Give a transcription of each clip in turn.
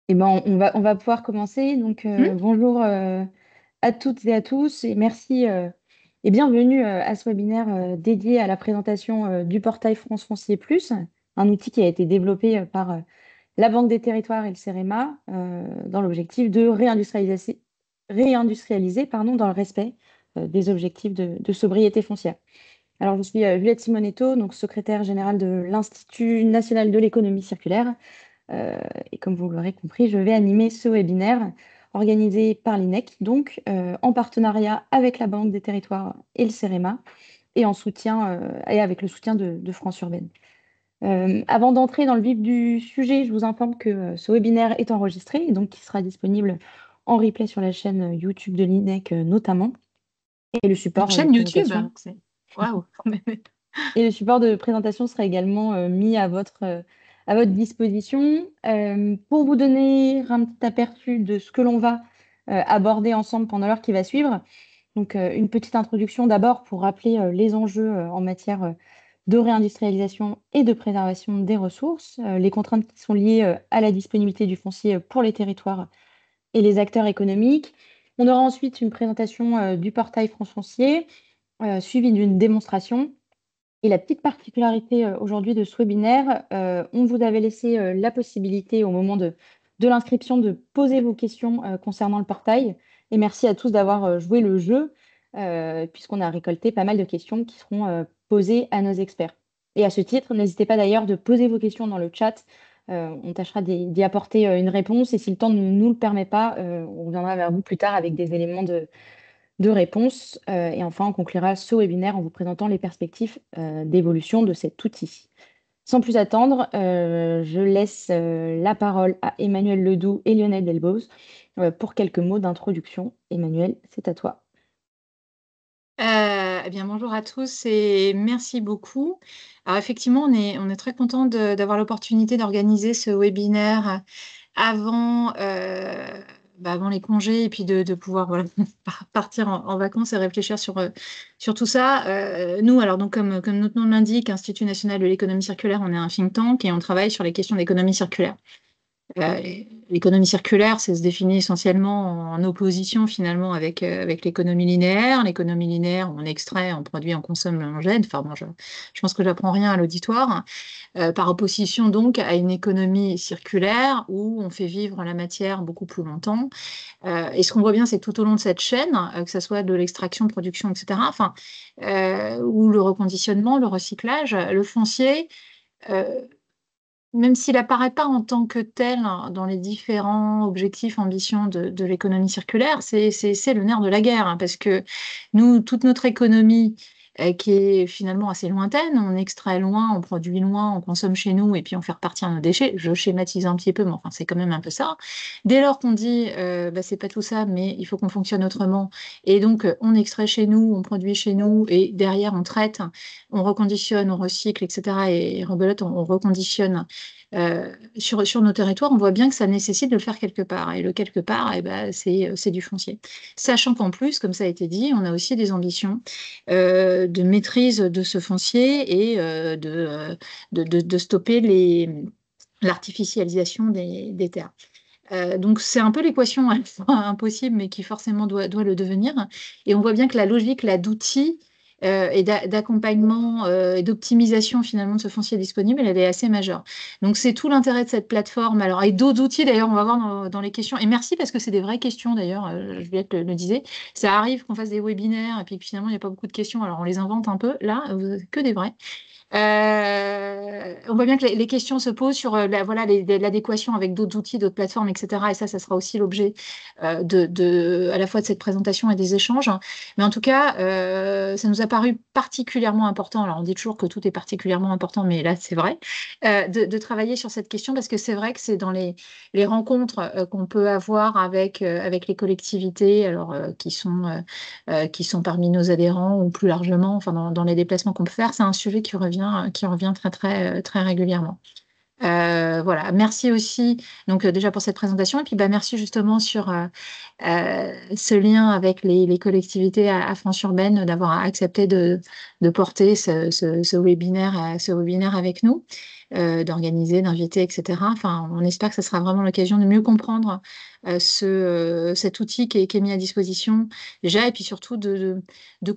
Eh ben, on va pouvoir commencer. Donc, Hmm. bonjour à toutes et à tous et merci et bienvenue à ce webinaire dédié à la présentation du portail France Foncier Plus, un outil qui a été développé par la Banque des Territoires et le CEREMA dans l'objectif de réindustrialiser, pardon, dans le respect des objectifs de sobriété foncière. Alors, je suis Juliette Simonetto, donc secrétaire générale de l'Institut national de l'économie circulaire. Euh, et comme vous l'aurez compris, je vais animer ce webinaire organisé par l'INEC, donc en partenariat avec la Banque des Territoires et le CEREMA, et en soutien et avec le soutien de France Urbaine. Avant d'entrer dans le vif du sujet, je vous informe que ce webinaire est enregistré et donc qui sera disponible en replay sur la chaîne YouTube de l'INEC notamment, et le Une support de chaîne YouTube. présentation. Waouh. Et le support de présentation sera également mis à votre disposition. Pour vous donner un petit aperçu de ce que l'on va aborder ensemble pendant l'heure qui va suivre. Donc, une petite introduction d'abord pour rappeler les enjeux en matière de réindustrialisation et de préservation des ressources, les contraintes qui sont liées à la disponibilité du foncier pour les territoires et les acteurs économiques. On aura ensuite une présentation du portail France Foncier, suivie d'une démonstration. Et la petite particularité aujourd'hui de ce webinaire, on vous avait laissé la possibilité au moment de l'inscription de poser vos questions concernant le portail. Et merci à tous d'avoir joué le jeu, puisqu'on a récolté pas mal de questions qui seront posées à nos experts. Et à ce titre, n'hésitez pas d'ailleurs de poser vos questions dans le chat. On tâchera d'y apporter une réponse. Et si le temps ne nous le permet pas, on reviendra vers vous plus tard avec des éléments de réponses. Et enfin, on conclura ce webinaire en vous présentant les perspectives d'évolution de cet outil. Sans plus attendre, je laisse la parole à Emmanuel Ledoux et Lionel Delbos pour quelques mots d'introduction. Emmanuel, c'est à toi. Eh bien, bonjour à tous et merci beaucoup. Alors, effectivement, on est très content d'avoir l'opportunité d'organiser ce webinaire avant, avant les congés et puis de pouvoir voilà, partir en vacances et réfléchir sur tout ça. Nous, alors, donc, comme notre nom l'indique, Institut national de l'économie circulaire, on est un think tank et on travaille sur les questions d'économie circulaire. Euh, L'économie circulaire, ça se définit essentiellement en opposition finalement avec l'économie linéaire. L'économie linéaire, on extrait, on produit, on consomme, on jette. Enfin bon, je pense que j'apprends rien à l'auditoire. Par opposition donc à une économie circulaire où on fait vivre la matière beaucoup plus longtemps. Et ce qu'on voit bien, c'est que tout au long de cette chaîne, que ce soit de l'extraction, production, etc., enfin, ou le reconditionnement, le recyclage, le foncier. euh, Même s'il apparaît pas en tant que tel hein, dans les différents objectifs, ambitions de l'économie circulaire, c'est le nerf de la guerre, hein, parce que nous, toute notre économie, qui est finalement assez lointaine, on extrait loin, on produit loin, on consomme chez nous, et puis on fait repartir nos déchets. Je schématise un petit peu, mais enfin, c'est quand même un peu ça. Dès lors qu'on dit, c'est pas tout ça, mais il faut qu'on fonctionne autrement, et donc on extrait chez nous, on produit chez nous, et derrière on traite, on reconditionne, on recycle, etc., et rebelote, on reconditionne sur nos territoires, on voit bien que ça nécessite de le faire quelque part. Et le quelque part, c'est du foncier. Sachant qu'en plus, comme ça a été dit, on a aussi des ambitions de maîtrise de ce foncier et de stopper l'artificialisation des terres. Donc c'est un peu l'équation à la fois impossible, mais qui forcément doit le devenir. Et on voit bien que la logique là, d'outils et d'accompagnement et d'optimisation finalement de ce foncier disponible, elle est assez majeure. Donc c'est tout l'intérêt de cette plateforme. Alors, et d'autres outils d'ailleurs, on va voir dans les questions. Et merci parce que c'est des vraies questions d'ailleurs, Juliette le disait. Ça arrive qu'on fasse des webinaires et puis que finalement il n'y a pas beaucoup de questions, alors on les invente un peu. Là, que des vraies. On voit bien que les questions se posent sur voilà, l'adéquation avec d'autres outils, d'autres plateformes, etc. Et ça sera aussi l'objet à la fois de cette présentation et des échanges. Mais en tout cas, ça nous a paru particulièrement important. Alors, on dit toujours que tout est particulièrement important, mais là, c'est vrai, de travailler sur cette question parce que c'est vrai que c'est dans les rencontres qu'on peut avoir avec les collectivités, alors qui sont parmi nos adhérents ou plus largement, enfin dans les déplacements qu'on peut faire, c'est un sujet qui revient très régulièrement. Voilà, merci aussi donc déjà pour cette présentation et puis merci justement sur ce lien avec les collectivités à France Urbaine d'avoir accepté de porter ce webinaire avec nous. d'organiser, d'inviter, etc. Enfin, on espère que ça sera vraiment l'occasion de mieux comprendre cet outil qui est mis à disposition déjà, et puis surtout de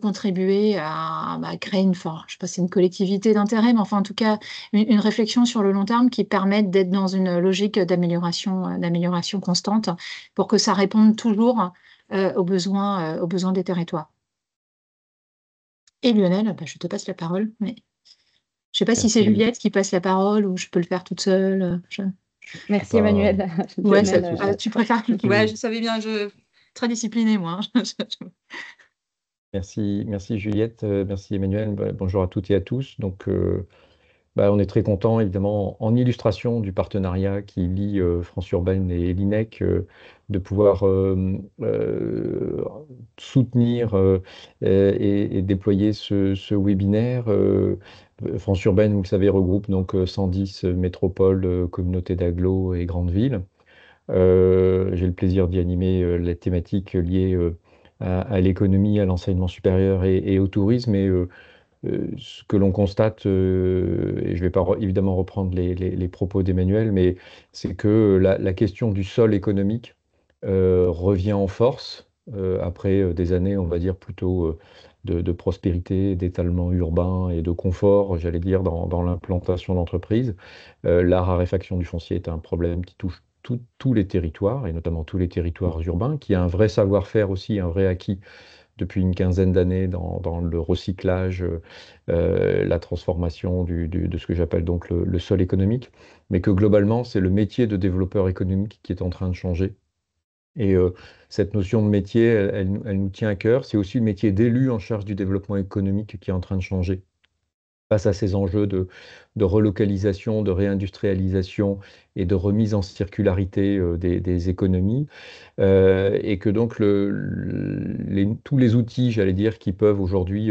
contribuer à créer enfin, je sais pas si c'est une collectivité d'intérêt, mais enfin en tout cas une réflexion sur le long terme qui permette d'être dans une logique d'amélioration constante pour que ça réponde toujours aux besoins des territoires. Et Lionel, bah, je te passe la parole, mais je sais pas si c'est Merci. Juliette qui passe la parole ou je peux le faire toute seule. Je suis Merci pas, Emmanuel. Ouais, Lionel, tu préfères. Ouais, je savais bien, très disciplinée, moi. merci Juliette, merci Emmanuel. Bonjour à toutes et à tous. Donc, on est très content, évidemment, en illustration du partenariat qui lie France Urbaine et l'INEC, de pouvoir soutenir et déployer ce webinaire. France Urbaine, vous le savez, regroupe donc 110 métropoles, communautés d'agglos et grandes villes. J'ai le plaisir d'y animer les thématiques liées à l'économie, à l'enseignement supérieur et au tourisme. Ce que l'on constate, et je ne vais pas évidemment reprendre les propos d'Emmanuel, mais c'est que la question du sol économique revient en force après des années, on va dire, plutôt de prospérité, d'étalement urbain et de confort, j'allais dire, dans l'implantation d'entreprises. La raréfaction du foncier est un problème qui touche tous les territoires, et notamment tous les territoires urbains, qui a un vrai savoir-faire aussi, un vrai acquis depuis une quinzaine d'années dans le recyclage, la transformation de ce que j'appelle donc le sol économique, mais que globalement, c'est le métier de développeur économique qui est en train de changer. Et cette notion de métier, elle nous tient à cœur. C'est aussi le métier d'élu en charge du développement économique qui est en train de changer face à ces enjeux de relocalisation, de réindustrialisation et de remise en circularité des économies. Et que donc tous les outils, j'allais dire, qui peuvent aujourd'hui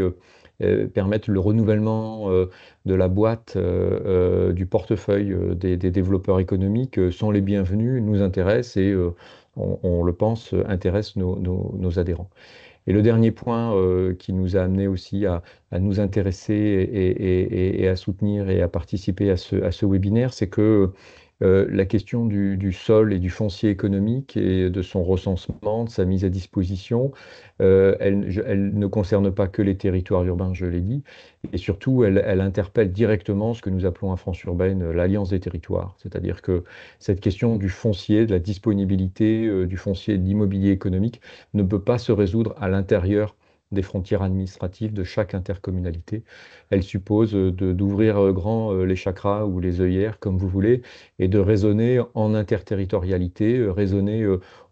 permettre le renouvellement de la boîte, du portefeuille des développeurs économiques sont les bienvenus, nous intéressent et on le pense, intéressent nos adhérents. Et le dernier point qui nous a amené aussi à nous intéresser et à soutenir et à participer à ce webinaire, c'est que la question du sol et du foncier économique et de son recensement, de sa mise à disposition, elle ne concerne pas que les territoires urbains, je l'ai dit, et surtout, elle interpelle directement ce que nous appelons à France Urbaine l'alliance des territoires. C'est-à-dire que cette question du foncier, de la disponibilité du foncier et de l'immobilier économique ne peut pas se résoudre à l'intérieur des frontières administratives de chaque intercommunalité. Elle suppose d'ouvrir grand les chakras ou les œillères, comme vous voulez, et de raisonner en interterritorialité, raisonner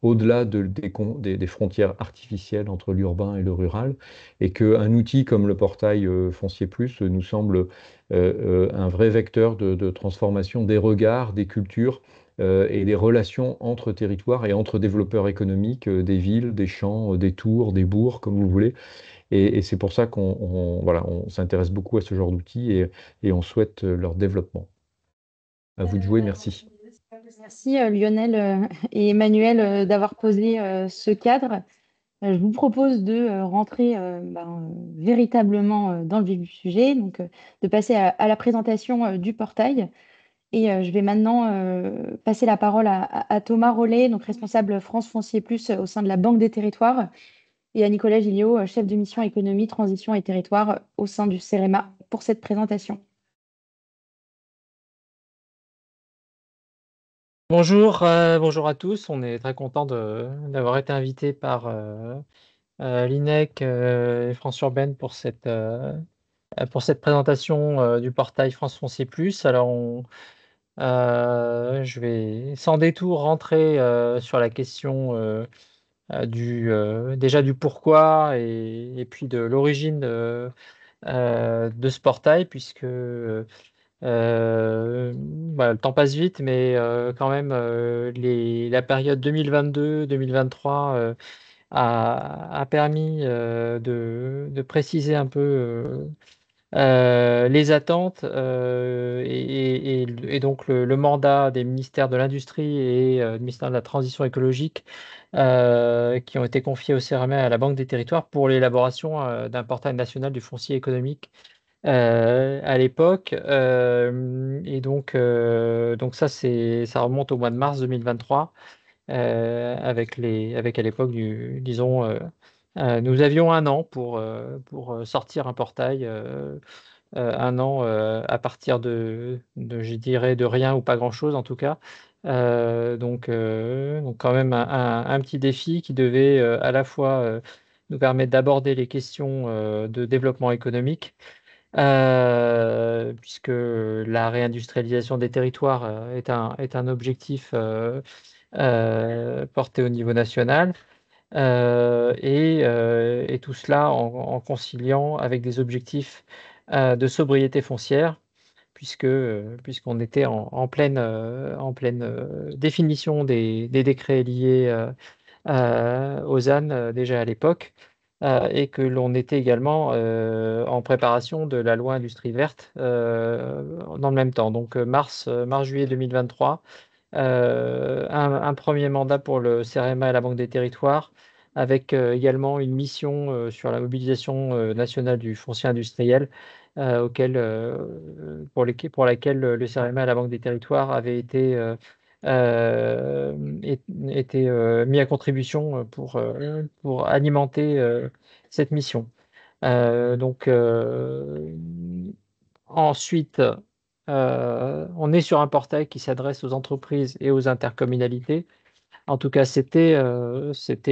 au-delà des frontières artificielles entre l'urbain et le rural, et qu'un outil comme le portail Foncier Plus nous semble un vrai vecteur de transformation des regards, des cultures et des relations entre territoires et entre développeurs économiques, des villes, des champs, des tours, des bourgs, comme vous voulez. Et c'est pour ça voilà, on s'intéresse beaucoup à ce genre d'outils et on souhaite leur développement. À vous de jouer, merci. Merci Lionel et Emmanuel d'avoir posé ce cadre. Je vous propose de rentrer véritablement dans le vif du sujet, donc de passer à la présentation du portail. Et je vais maintenant passer la parole à Thomas Rollet, donc responsable France Foncier Plus au sein de la Banque des Territoires, et à Nicolas Gilliot, chef de mission économie, transition et territoire au sein du CEREMA, pour cette présentation. Bonjour, bonjour à tous. On est très content d'avoir été invité par l'INEC et France Urbaine pour cette présentation du portail France Foncier Plus. Alors, je vais sans détour rentrer sur la question déjà du pourquoi et puis de l'origine de ce portail, puisque le temps passe vite, mais quand même, la période 2022-2023 a permis de préciser un peu les attentes et donc le mandat des ministères de l'Industrie et du ministère de la Transition écologique qui ont été confiés au CRMA et à la Banque des Territoires pour l'élaboration d'un portail national du foncier économique à l'époque. Et donc ça, ça remonte au mois de mars 2023, avec à l'époque, disons, nous avions un an pour sortir un portail, un an à partir je dirais, de rien ou pas grand-chose en tout cas. Donc quand même un petit défi qui devait à la fois nous permettre d'aborder les questions de développement économique, puisque la réindustrialisation des territoires est un objectif porté au niveau national, et tout cela en conciliant avec des objectifs de sobriété foncière, puisqu'on était en pleine définition des décrets liés aux ZAN déjà à l'époque, et que l'on était également en préparation de la loi industrie verte dans le même temps. Donc mars-juillet 2023, un premier mandat pour le CEREMA et la Banque des Territoires, avec également une mission sur la mobilisation nationale du foncier industriel, pour laquelle le CEREMA et la Banque des Territoires avaient euh, été mis à contribution pour alimenter cette mission. Donc ensuite, on est sur un portail qui s'adresse aux entreprises et aux intercommunalités. En tout cas, c'était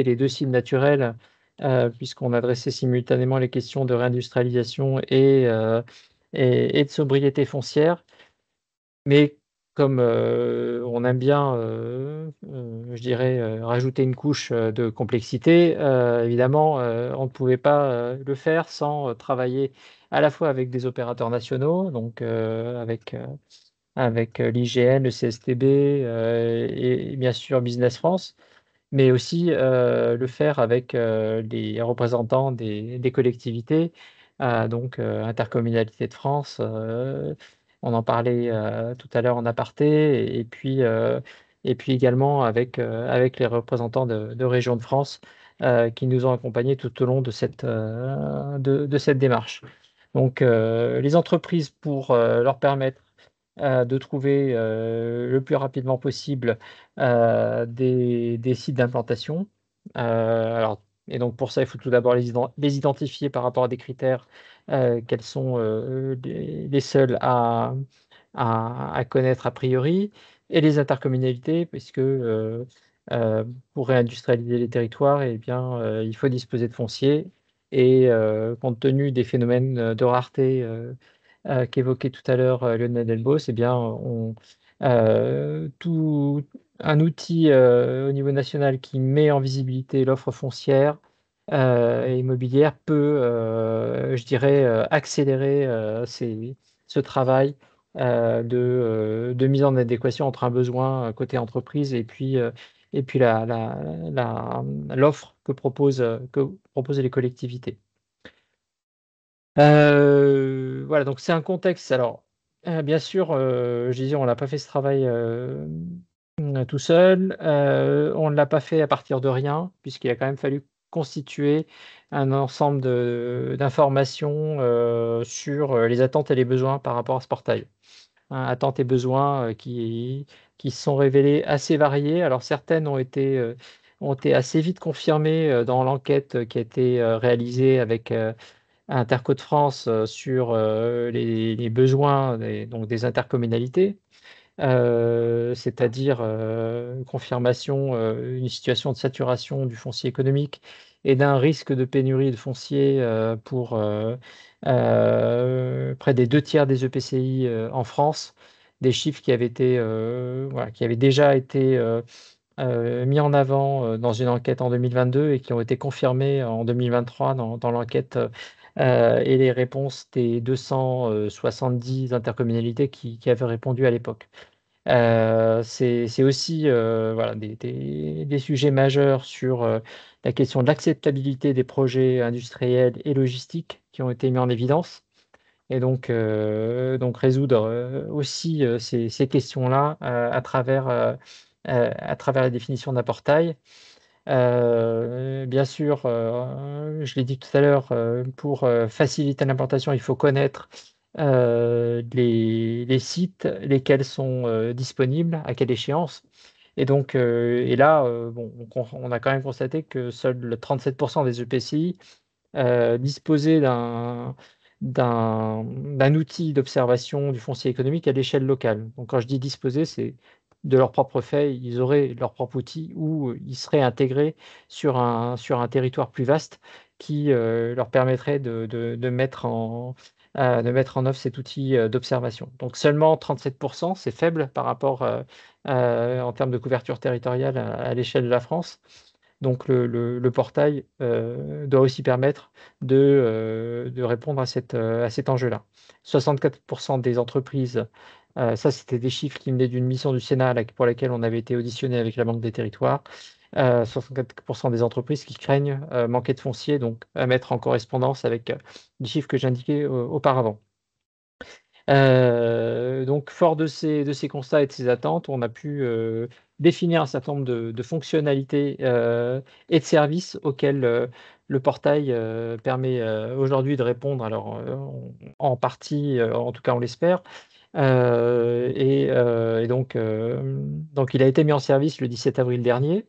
les deux cibles naturels, puisqu'on adressait simultanément les questions de réindustrialisation et de sobriété foncière. Mais comme on aime bien, je dirais, rajouter une couche de complexité, évidemment, on ne pouvait pas le faire sans travailler à la fois avec des opérateurs nationaux, donc avec l'IGN, le CSTB, et bien sûr Business France, mais aussi le faire avec les représentants des collectivités, donc Intercommunalité de France, on en parlait tout à l'heure en aparté, et puis également avec les représentants de Régions de France, qui nous ont accompagnés tout au long de cette démarche. Donc les entreprises, pour leur permettre de trouver le plus rapidement possible des sites d'implantation. Et donc pour ça, il faut tout d'abord les identifier par rapport à des critères quels sont les seuls à connaître a priori, et les intercommunalités, puisque pour réindustrialiser les territoires, eh bien, il faut disposer de foncier. Et compte tenu des phénomènes de rareté qu'évoquait tout à l'heure Lionel Delbos, eh bien, tout un outil au niveau national qui met en visibilité l'offre foncière et immobilière peut, je dirais, accélérer ce travail de mise en adéquation entre un besoin côté entreprise et puis l'offre que proposent les collectivités. Voilà, donc c'est un contexte. Alors, bien sûr, je disais, on n'a pas fait ce travail tout seul. On ne l'a pas fait à partir de rien, puisqu'il a quand même fallu constituer un ensemble d'informations sur les attentes et les besoins par rapport à ce portail. Attentes et besoins qui se sont révélés assez variés. Alors, certaines ont été assez vite confirmées dans l'enquête qui a été réalisée avec Interco de France sur les besoins donc des intercommunalités, c'est-à-dire confirmation d'une situation de saturation du foncier économique et d'un risque de pénurie de foncier pour près des 2 tiers des EPCI en France, des chiffres voilà, qui avaient déjà été mis en avant dans une enquête en 2022 et qui ont été confirmés en 2023 dans l'enquête et les réponses des 270 intercommunalités qui avaient répondu à l'époque. C'est aussi voilà, des sujets majeurs sur la question de l'acceptabilité des projets industriels et logistiques qui ont été mis en évidence. Et donc résoudre aussi ces questions-là à travers la définition d'un portail. Bien sûr, je l'ai dit tout à l'heure, pour faciliter l'implantation, il faut connaître les sites, lesquels sont disponibles, à quelle échéance. Et donc, et là, bon, on a quand même constaté que seuls 37% des EPCI disposaient d'un outil d'observation du foncier économique à l'échelle locale. Donc, quand je dis disposer, c'est de leur propre fait, ils auraient leur propre outil ou ils seraient intégrés sur un territoire plus vaste qui leur permettrait de mettre en œuvre cet outil d'observation. Donc, seulement 37%, c'est faible par rapport en termes de couverture territoriale à l'échelle de la France. Donc le portail doit aussi permettre de répondre à cet enjeu-là. 64% des entreprises, ça c'était des chiffres qui venaient d'une mission du Sénat pour laquelle on avait été auditionné avec la Banque des Territoires. 64% des entreprises qui craignent manquer de foncier, donc à mettre en correspondance avec les chiffres que j'indiquais auparavant. Donc, fort de ces constats et de ces attentes, on a pu définir un certain nombre de fonctionnalités et de services auxquels le portail permet aujourd'hui de répondre, alors en partie, en tout cas on l'espère. Et donc, il a été mis en service le 17 avril dernier.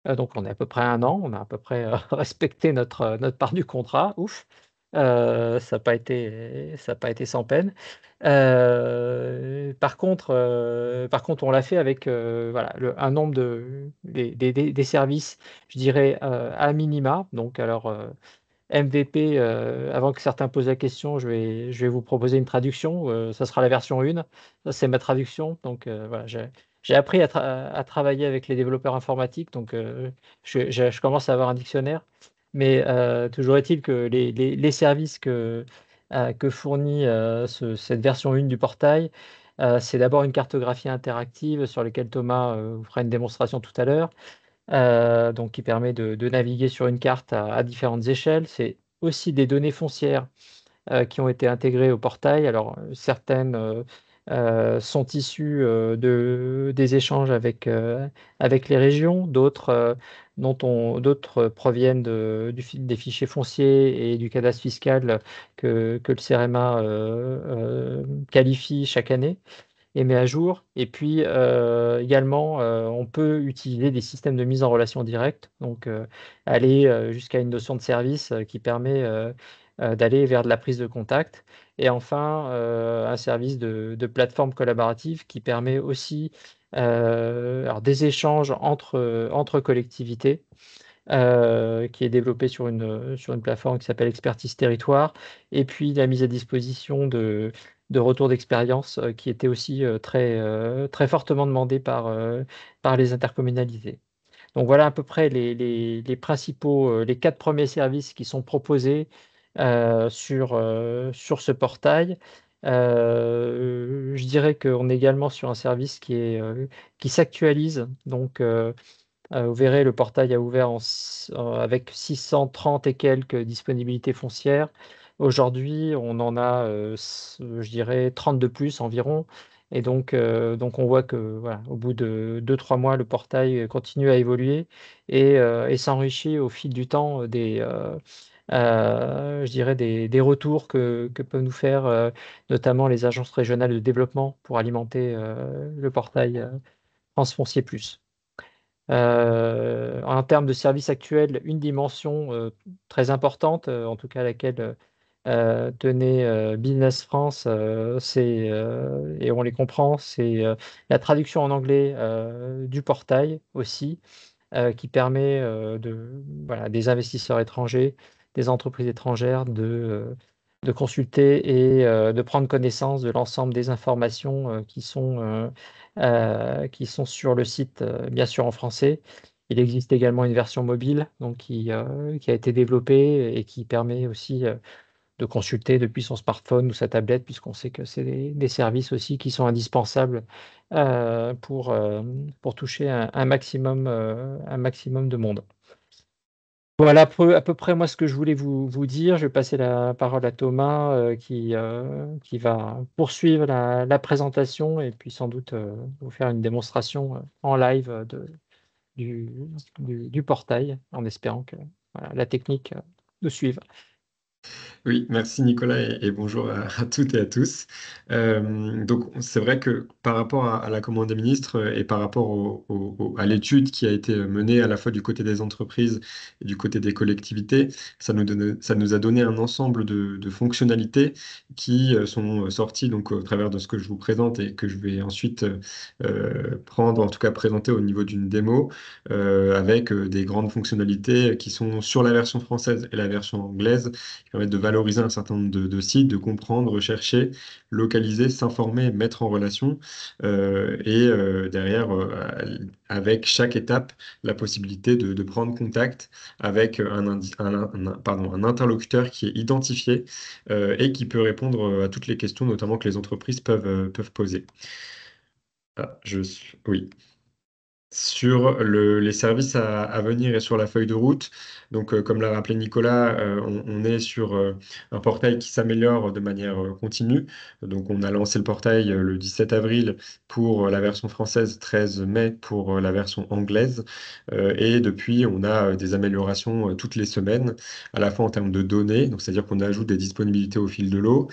Donc, on est à peu près 1 an, on a à peu près respecté notre part du contrat. Ouf. Ça n'a pas été sans peine. Par contre, on l'a fait avec voilà, un nombre des services, je dirais, à minima. Donc, alors, MVP, avant que certains posent la question, je vais vous proposer une traduction. Ça sera la version 1. Ça, c'est ma traduction. Donc, voilà, j'ai appris à travailler avec les développeurs informatiques. Donc, je commence à avoir un dictionnaire. Mais toujours est-il que les services que fournit cette version 1 du portail, c'est d'abord une cartographie interactive sur laquelle Thomas vous fera une démonstration tout à l'heure, donc qui permet de naviguer sur une carte à différentes échelles. C'est aussi des données foncières qui ont été intégrées au portail. Alors, certaines sont issues des échanges avec les régions, d'autres proviennent des fichiers fonciers et du cadastre fiscal que le CEREMA qualifie chaque année et met à jour. Et puis également, on peut utiliser des systèmes de mise en relation directe, donc aller jusqu'à une notion de service qui permet d'aller vers de la prise de contact. Et enfin, un service de plateforme collaborative qui permet aussi alors des échanges entre collectivités, qui est développé sur une plateforme qui s'appelle Expertise Territoire, et puis la mise à disposition de retours d'expérience qui étaient aussi très fortement demandés par les intercommunalités. Donc voilà à peu près les principaux, les 4 premiers services qui sont proposés sur ce portail. Je dirais qu'on est également sur un service qui s'actualise. Donc, vous verrez, le portail a ouvert avec 630 et quelques disponibilités foncières. Aujourd'hui, on en a, je dirais, 30 de plus environ. Et donc on voit que voilà, au bout de 2-3 mois, le portail continue à évoluer et s'enrichit au fil du temps je dirais, des retours que peuvent nous faire notamment les agences régionales de développement pour alimenter le portail France Foncier Plus. En termes de services actuels, une dimension très importante, en tout cas à laquelle tenait Business France, et on les comprend, c'est la traduction en anglais du portail aussi, qui permet voilà, des investisseurs étrangers, des entreprises étrangères de consulter et de prendre connaissance de l'ensemble des informations qui sont sur le site, bien sûr en français. Il existe également une version mobile donc qui a été développée et qui permet aussi de consulter depuis son smartphone ou sa tablette, puisqu'on sait que c'est des services aussi qui sont indispensables pour toucher un maximum de monde. Voilà à peu près moi ce que je voulais vous dire. Je vais passer la parole à Thomas qui va poursuivre la présentation et puis sans doute vous faire une démonstration en live du portail, en espérant que voilà, la technique nous suive. Oui, merci Nicolas et bonjour à toutes et à tous. Donc c'est vrai que par rapport à la commande des ministres et par rapport à l'étude qui a été menée à la fois du côté des entreprises et du côté des collectivités, ça nous a donné un ensemble de fonctionnalités qui sont sorties donc au travers de ce que je vous présente et que je vais ensuite prendre, en tout cas présenter au niveau d'une démo avec des grandes fonctionnalités qui sont sur la version française et la version anglaise qui permettent de valoriser un certain nombre de sites, de comprendre, rechercher, localiser, s'informer, mettre en relation, derrière, avec chaque étape, la possibilité de prendre contact avec un interlocuteur qui est identifié et qui peut répondre à toutes les questions, notamment que les entreprises peuvent poser. Ah, oui. Sur les services à venir et sur la feuille de route. Donc, comme l'a rappelé Nicolas, on est sur un portail qui s'améliore de manière continue. Donc, on a lancé le portail le 17 avril pour la version française, 13 mai pour la version anglaise. Et depuis, on a des améliorations toutes les semaines, à la fois en termes de données, donc c'est-à-dire qu'on ajoute des disponibilités au fil de l'eau,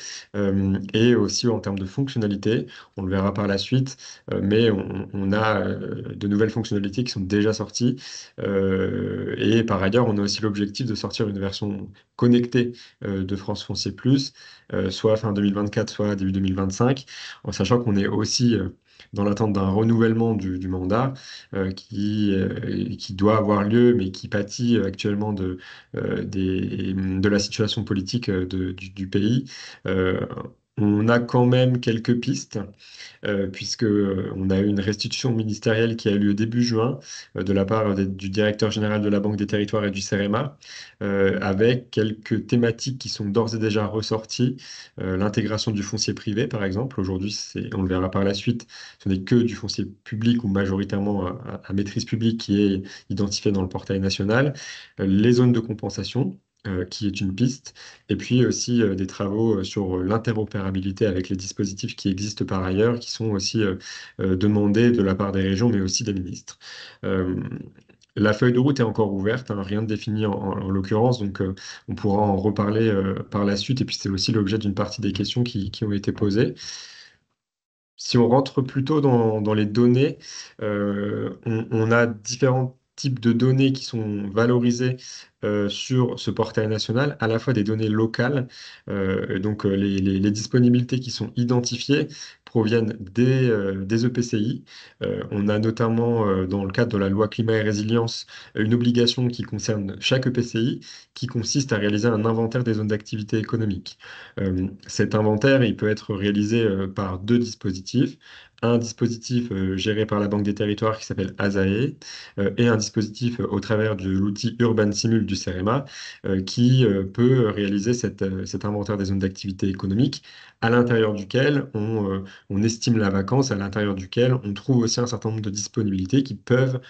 et aussi en termes de fonctionnalités. On le verra par la suite, mais on a de nouvelles fonctionnalités qui sont déjà sorties. Et par ailleurs, on a aussi l'objectif de sortir une version connectée de France Foncier Plus, soit fin 2024, soit début 2025, en sachant qu'on est aussi dans l'attente d'un renouvellement du mandat qui doit avoir lieu, mais qui pâtit actuellement de la situation politique du pays. On a quand même quelques pistes puisque on a eu une restitution ministérielle qui a eu lieu début juin de la part du directeur général de la Banque des Territoires et du CEREMA, avec quelques thématiques qui sont d'ores et déjà ressorties. L'intégration du foncier privé, par exemple. Aujourd'hui, on le verra par la suite, ce n'est que du foncier public ou majoritairement à maîtrise publique qui est identifié dans le portail national. Les zones de compensation, qui est une piste, et puis aussi des travaux sur l'interopérabilité avec les dispositifs qui existent par ailleurs, qui sont aussi demandés de la part des régions, mais aussi des ministres. Euh, la feuille de route est encore ouverte, hein, rien de défini en l'occurrence, donc on pourra en reparler par la suite, et puis c'est aussi l'objet d'une partie des questions qui ont été posées. Si on rentre plutôt dans les données, on a différents types de données qui sont valorisées sur ce portail national, à la fois des données locales, donc les disponibilités qui sont identifiées proviennent des EPCI. On a notamment, dans le cadre de la loi climat et résilience, une obligation qui concerne chaque EPCI, qui consiste à réaliser un inventaire des zones d'activité économique. Cet inventaire, il peut être réalisé par deux dispositifs. Un dispositif géré par la Banque des Territoires qui s'appelle ASAE et un dispositif au travers de l'outil Urban Simul du CEREMA qui peut réaliser cet inventaire des zones d'activité économique à l'intérieur duquel on estime la vacance, à l'intérieur duquel on trouve aussi un certain nombre de disponibilités qui peuvent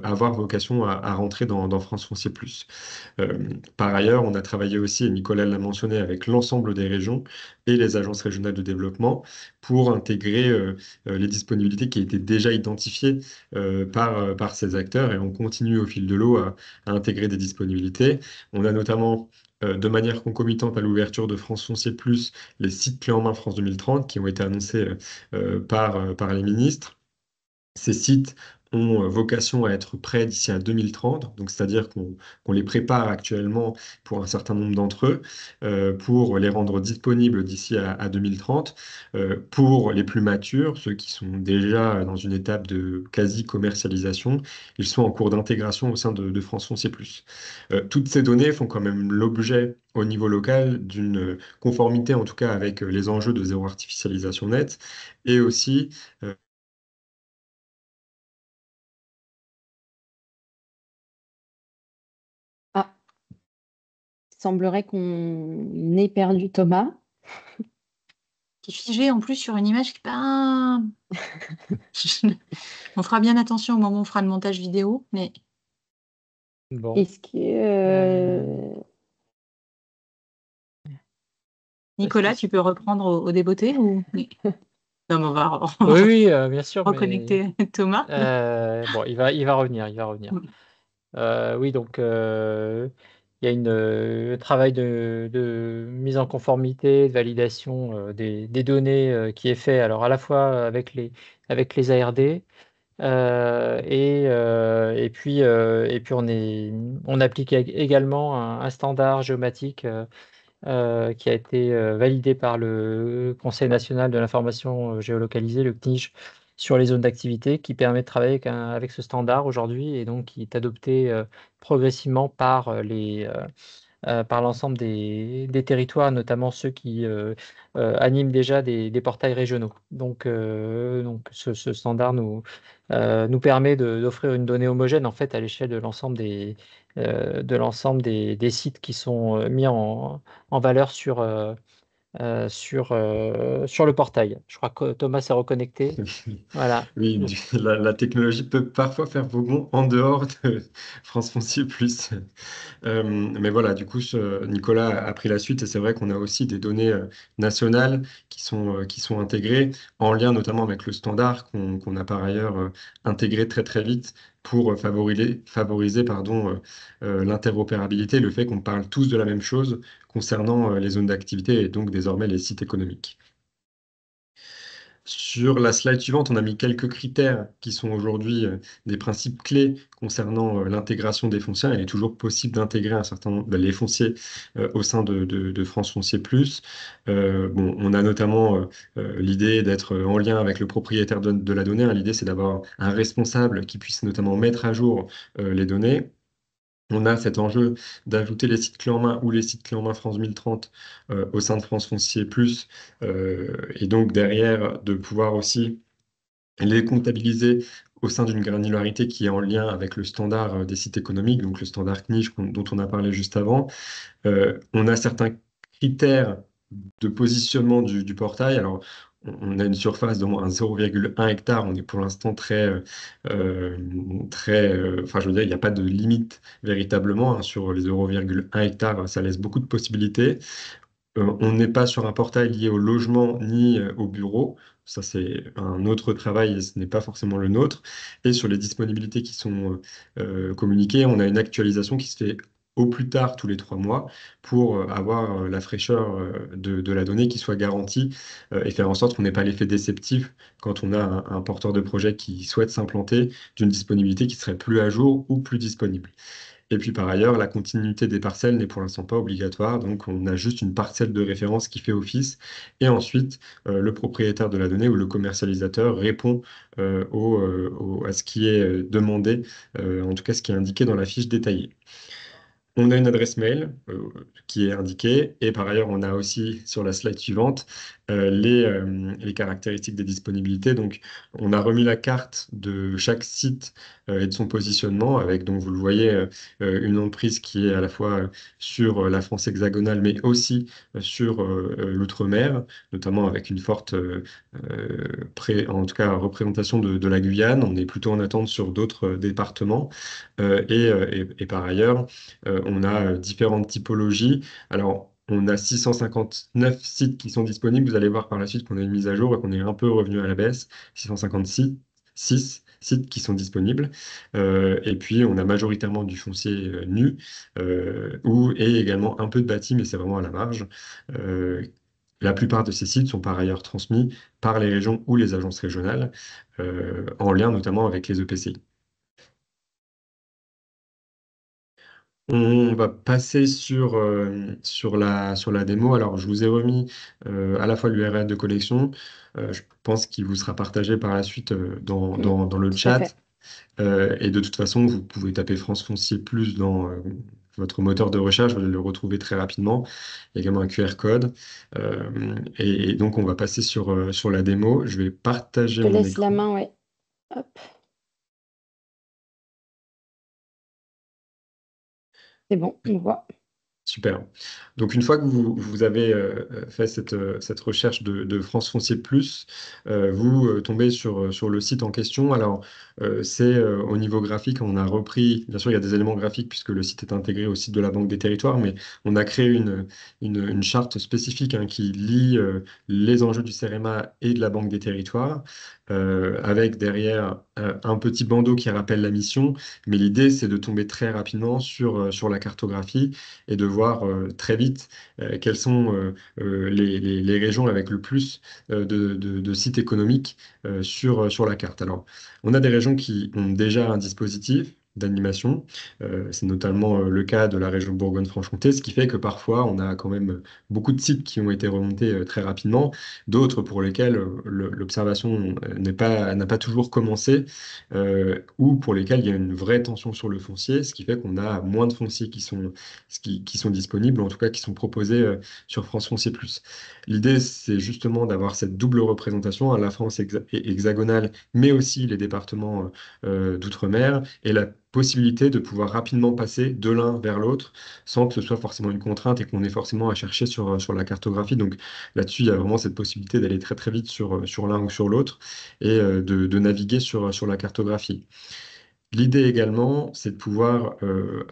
avoir vocation à rentrer dans France Foncier Plus. Par ailleurs, on a travaillé aussi, et Nicolas l'a mentionné, avec l'ensemble des régions et les agences régionales de développement pour intégrer les disponibilités qui étaient déjà identifiées par ces acteurs et on continue au fil de l'eau à intégrer des disponibilités. On a notamment de manière concomitante à l'ouverture de France Foncier Plus, les sites clés en main France 2030 qui ont été annoncés par les ministres. Ces sites ont vocation à être prêts d'ici à 2030, donc c'est-à-dire qu'on les prépare actuellement pour un certain nombre d'entre eux, pour les rendre disponibles d'ici à 2030. Pour les plus matures, ceux qui sont déjà dans une étape de quasi-commercialisation, ils sont en cours d'intégration au sein de France Foncier Plus. Toutes ces données font quand même l'objet au niveau local d'une conformité, en tout cas avec les enjeux de zéro artificialisation nette, et aussi Ah, il semblerait qu'on ait perdu Thomas. Qui est figé en plus sur une image qui est pas. On fera bien attention au moment où on fera le montage vidéo, mais Bon. Est-ce que Nicolas, tu peux reprendre au débeauté ou. Non, mais on Oui, va oui, bien sûr, mais reconnecter Thomas. bon, il va revenir, il va revenir. Oui, donc il y a un travail de mise en conformité, de validation des données qui est fait, alors à la fois avec les ARD, et puis on applique également un standard géomatique qui a été validé par le Conseil national de l'information géolocalisée, le CNIG, sur les zones d'activité, qui permet de travailler avec ce standard aujourd'hui et donc qui est adopté progressivement par l'ensemble des territoires, notamment ceux qui animent déjà des portails régionaux. Donc ce standard nous permet d'offrir une donnée homogène en fait à l'échelle de l'ensemble des sites qui sont mis en valeur sur le portail. Je crois que Thomas s'est reconnecté. Voilà. Oui, la technologie peut parfois faire vos bons en dehors de France Foncier Plus. Mais voilà, du coup, Nicolas a pris la suite et c'est vrai qu'on a aussi des données nationales qui sont intégrées en lien notamment avec le standard qu'on a par ailleurs intégré très très vite pour favoriser l'interopérabilité, le fait qu'on parle tous de la même chose concernant les zones d'activité et donc désormais les sites économiques. Sur la slide suivante, on a mis quelques critères qui sont aujourd'hui des principes clés concernant l'intégration des fonciers. Il est toujours possible d'intégrer un certain nombre, les fonciers au sein de France Foncier Plus. Bon, on a notamment l'idée d'être en lien avec le propriétaire de la donnée. L'idée, c'est d'avoir un responsable qui puisse notamment mettre à jour les données. On a cet enjeu d'ajouter les sites clés en main ou les sites clés en main France 2030 au sein de France Foncier Plus, et donc derrière de pouvoir aussi les comptabiliser au sein d'une granularité qui est en lien avec le standard des sites économiques, donc le standard CNIJ dont on a parlé juste avant. On a certains critères de positionnement du portail. Alors, on a une surface d'au moins 0,1 hectare. On est pour l'instant euh, enfin, je veux dire, il n'y a pas de limite véritablement hein, sur les 0,1 hectare. Ça laisse beaucoup de possibilités. On n'est pas sur un portail lié au logement ni au bureau. Ça, c'est un autre travail et ce n'est pas forcément le nôtre. Et sur les disponibilités qui sont communiquées, on a une actualisation qui se fait au plus tard tous les 3 mois pour avoir la fraîcheur de la donnée qui soit garantie et faire en sorte qu'on n'ait pas l'effet déceptif quand on a un porteur de projet qui souhaite s'implanter d'une disponibilité qui serait plus à jour ou plus disponible. Et puis par ailleurs, la continuité des parcelles n'est pour l'instant pas obligatoire, donc on a juste une parcelle de référence qui fait office, et ensuite le propriétaire de la donnée ou le commercialisateur répond à ce qui est demandé, en tout cas ce qui est indiqué dans la fiche détaillée. On a une adresse mail qui est indiquée et par ailleurs, on a aussi sur la slide suivante les caractéristiques des disponibilités. Donc, on a remis la carte de chaque site et de son positionnement avec, donc, vous le voyez, une emprise qui est à la fois sur la France hexagonale, mais aussi sur l'outre-mer, notamment avec une forte, en tout cas, représentation de la Guyane. On est plutôt en attente sur d'autres départements. Et par ailleurs, on a différentes typologies. Alors, on a 659 sites qui sont disponibles. Vous allez voir par la suite qu'on a une mise à jour et qu'on est un peu revenu à la baisse. 656 sites qui sont disponibles. Et puis, on a majoritairement du foncier nu et également un peu de bâti, mais c'est vraiment à la marge. Euh, la plupart de ces sites sont par ailleurs transmis par les régions ou les agences régionales, en lien notamment avec les EPCI. On va passer sur la démo. Alors, je vous ai remis à la fois l'URL de collection. Je pense qu'il vous sera partagé par la suite dans le Tout à chat. fait. Et de toute façon, vous pouvez taper France Foncier Plus dans votre moteur de recherche. Vous allez le retrouver très rapidement. Il y a également un QR code. Et donc, on va passer sur la démo. Je vais Je partager te mon laisse la écran. main, ouais. Hop, c'est bon, on voit. Super. Donc, une fois que vous avez fait cette recherche de France Foncier Plus, vous tombez sur le site en question. Alors, c'est au niveau graphique, on a repris, bien sûr, il y a des éléments graphiques puisque le site est intégré au site de la Banque des Territoires, mais on a créé une charte spécifique hein, qui lie les enjeux du CEREMA et de la Banque des Territoires, avec derrière un petit bandeau qui rappelle la mission. Mais l'idée, c'est de tomber très rapidement sur la cartographie et de voir très vite quelles sont les régions avec le plus de sites économiques sur la carte. Alors, on a des régions qui ont déjà un dispositif d'animation. C'est notamment le cas de la région Bourgogne-Franche-Comté, ce qui fait que parfois on a quand même beaucoup de sites qui ont été remontés très rapidement, d'autres pour lesquels l'observation n'a pas toujours commencé, ou pour lesquels il y a une vraie tension sur le foncier, ce qui fait qu'on a moins de fonciers qui sont disponibles, en tout cas qui sont proposés sur France Foncier Plus. L'idée, c'est justement d'avoir cette double représentation, à la France hexagonale, mais aussi les départements d'outre-mer, et la possibilité de pouvoir rapidement passer de l'un vers l'autre sans que ce soit forcément une contrainte et qu'on ait forcément à chercher sur la cartographie. Donc là-dessus, il y a vraiment cette possibilité d'aller très très vite sur l'un ou sur l'autre et de naviguer sur la cartographie. L'idée également, c'est de pouvoir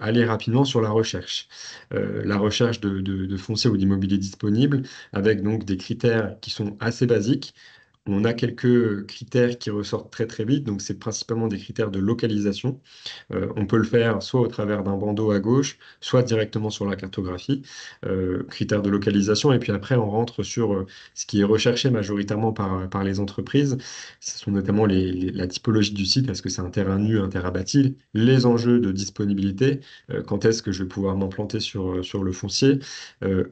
aller rapidement sur la recherche de foncier ou d'immobilier disponible, avec donc des critères qui sont assez basiques. On a quelques critères qui ressortent très très vite, donc c'est principalement des critères de localisation. On peut le faire soit au travers d'un bandeau à gauche, soit directement sur la cartographie, critères de localisation, et puis après on rentre sur ce qui est recherché majoritairement par les entreprises. Ce sont notamment la typologie du site, est-ce que c'est un terrain nu, un terrain bâti, les enjeux de disponibilité, quand est-ce que je vais pouvoir m'implanter sur le foncier,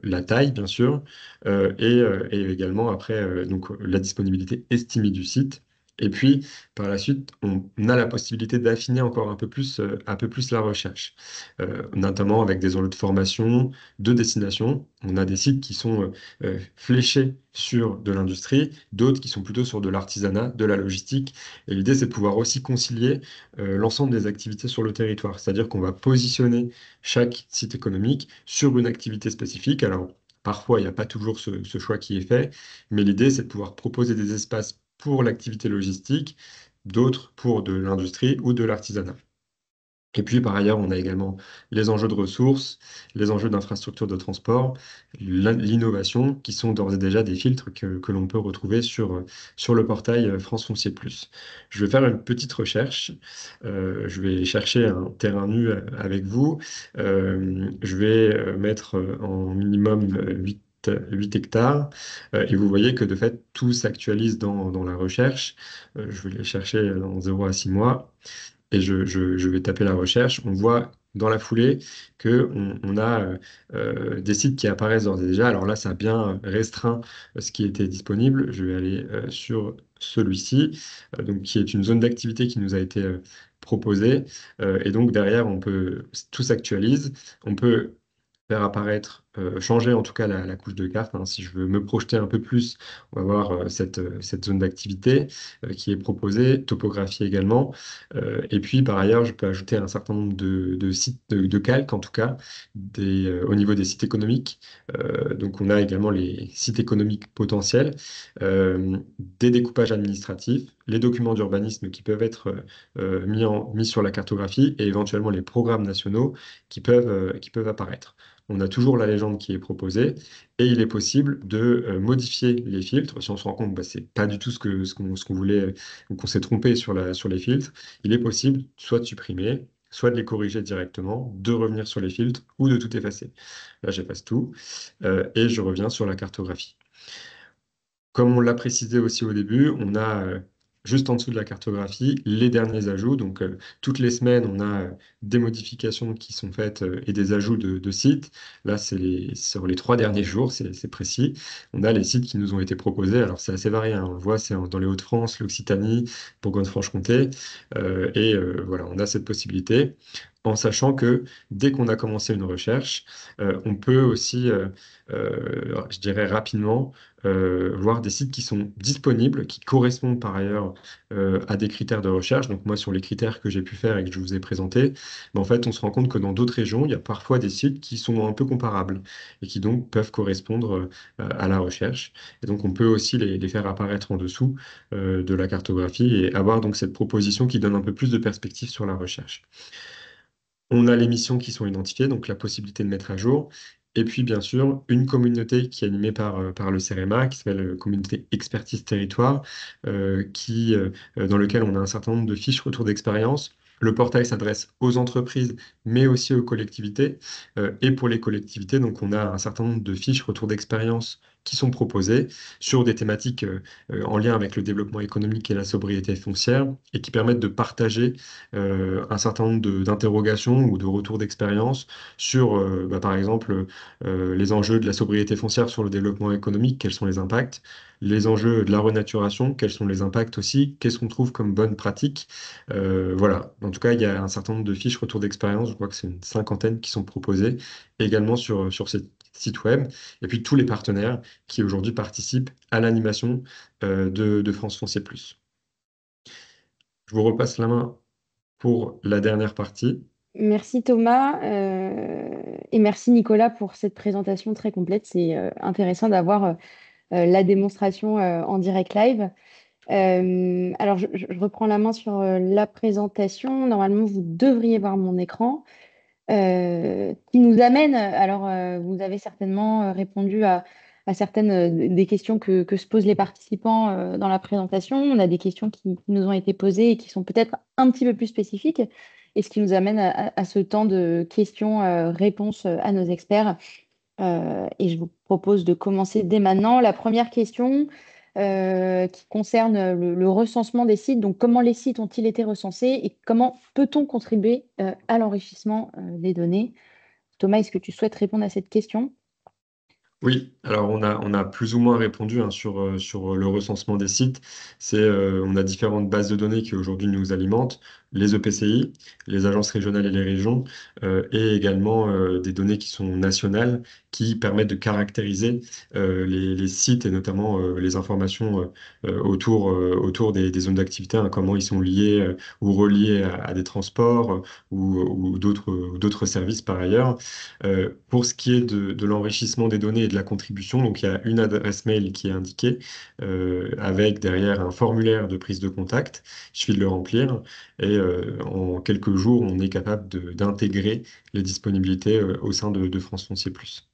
la taille bien sûr, et également après donc, la disponibilité estimée du site. Et puis, par la suite, on a la possibilité d'affiner encore un peu plus la recherche, notamment avec des enjeux de formation, de destination. On a des sites qui sont fléchés sur de l'industrie, d'autres qui sont plutôt sur de l'artisanat, de la logistique. Et l'idée, c'est de pouvoir aussi concilier l'ensemble des activités sur le territoire. C'est-à-dire qu'on va positionner chaque site économique sur une activité spécifique. Alors, parfois, il n'y a pas toujours ce choix qui est fait, mais l'idée, c'est de pouvoir proposer des espaces pour l'activité logistique, d'autres pour de l'industrie ou de l'artisanat. Et puis, par ailleurs, on a également les enjeux de ressources, les enjeux d'infrastructures de transport, l'innovation, qui sont d'ores et déjà des filtres que l'on peut retrouver sur le portail France Foncier Plus. Je vais faire une petite recherche. Je vais chercher un terrain nu avec vous. Je vais mettre en minimum 8 hectares. Et vous voyez que de fait, tout s'actualise dans la recherche. Je vais les chercher dans 0 à 6 mois et je vais taper la recherche. On voit dans la foulée qu'on a des sites qui apparaissent d'ores et déjà. Alors là, ça a bien restreint ce qui était disponible. Je vais aller sur celui-ci, donc qui est une zone d'activité qui nous a été proposée. Et donc derrière, tout s'actualise. On peut faire apparaître, changer en tout cas la couche de carte, hein. Si je veux me projeter un peu plus, on va voir cette zone d'activité qui est proposée, topographie également. Et puis par ailleurs, je peux ajouter un certain nombre de sites de calques, en tout cas, au niveau des sites économiques. Donc on a également les sites économiques potentiels, des découpages administratifs, les documents d'urbanisme qui peuvent être mis sur la cartographie et éventuellement les programmes nationaux qui peuvent apparaître. On a toujours la légende qui est proposée et il est possible de modifier les filtres. Si on se rend compte que c'est pas du tout ce qu'on voulait, ou qu'on s'est trompé sur les filtres, il est possible soit de supprimer, soit de les corriger directement, de revenir sur les filtres ou de tout effacer. Là, j'efface tout et je reviens sur la cartographie. Comme on l'a précisé aussi au début, on a juste en dessous de la cartographie les derniers ajouts. Donc, toutes les semaines, on a des modifications qui sont faites et des ajouts de sites. Là, sur les 3 derniers jours, c'est précis. On a les sites qui nous ont été proposés. Alors, c'est assez varié, hein. On le voit, c'est dans les Hauts-de-France, l'Occitanie, Bourgogne-Franche-Comté. Voilà, on a cette possibilité. en sachant que dès qu'on a commencé une recherche, on peut aussi, je dirais rapidement, voir des sites qui sont disponibles, qui correspondent par ailleurs à des critères de recherche. Donc moi, sur les critères que j'ai pu faire et que je vous ai présentés, en fait, on se rend compte que dans d'autres régions, il y a parfois des sites qui sont un peu comparables et qui donc peuvent correspondre à la recherche. Et donc on peut aussi les faire apparaître en dessous de la cartographie et avoir donc cette proposition qui donne un peu plus de perspective sur la recherche. On a les missions qui sont identifiées, donc la possibilité de mettre à jour. Et puis, bien sûr, une communauté qui est animée par le CEREMA, qui s'appelle Communauté Expertise Territoire, dans lequel on a un certain nombre de fiches retour d'expérience. Le portail s'adresse aux entreprises, mais aussi aux collectivités. Et pour les collectivités, donc, on a un certain nombre de fiches retour d'expérience qui sont proposées sur des thématiques en lien avec le développement économique et la sobriété foncière, et qui permettent de partager un certain nombre d'interrogations ou de retours d'expérience sur, par exemple, les enjeux de la sobriété foncière sur le développement économique, quels sont les impacts, les enjeux de la renaturation, quels sont les impacts aussi, qu'est-ce qu'on trouve comme bonne pratique. Voilà, en tout cas, il y a un certain nombre de fiches retours d'expérience, je crois que c'est une cinquantaine qui sont proposées également sur ce site web, et puis tous les partenaires qui aujourd'hui participent à l'animation de France Foncier Plus. Je vous repasse la main pour la dernière partie. Merci Thomas et merci Nicolas pour cette présentation très complète. C'est intéressant d'avoir la démonstration en direct live. Alors, je reprends la main sur la présentation. Normalement, vous devriez voir mon écran qui nous amène. Alors, vous avez certainement répondu à certaines des questions que se posent les participants dans la présentation. On a des questions qui nous ont été posées et qui sont peut-être un petit peu plus spécifiques. Et ce qui nous amène à ce temps de questions-réponses à nos experts. Et je vous propose de commencer dès maintenant. La première question qui concerne le recensement des sites. Donc, comment les sites ont-ils été recensés et comment peut-on contribuer à l'enrichissement des données? Thomas, est-ce que tu souhaites répondre à cette question? Oui, alors on a plus ou moins répondu hein, sur le recensement des sites. On a différentes bases de données qui aujourd'hui nous alimentent, les EPCI, les agences régionales et les régions, et également des données qui sont nationales, qui permettent de caractériser les sites et notamment les informations autour des zones d'activité, hein, comment ils sont liés ou reliés à des transports ou d'autres services par ailleurs. Pour ce qui est de l'enrichissement des données et de la contribution, donc il y a une adresse mail qui est indiquée avec derrière un formulaire de prise de contact. Il suffit de le remplir et en quelques jours, on est capable d'intégrer les disponibilités au sein de France Foncier Plus.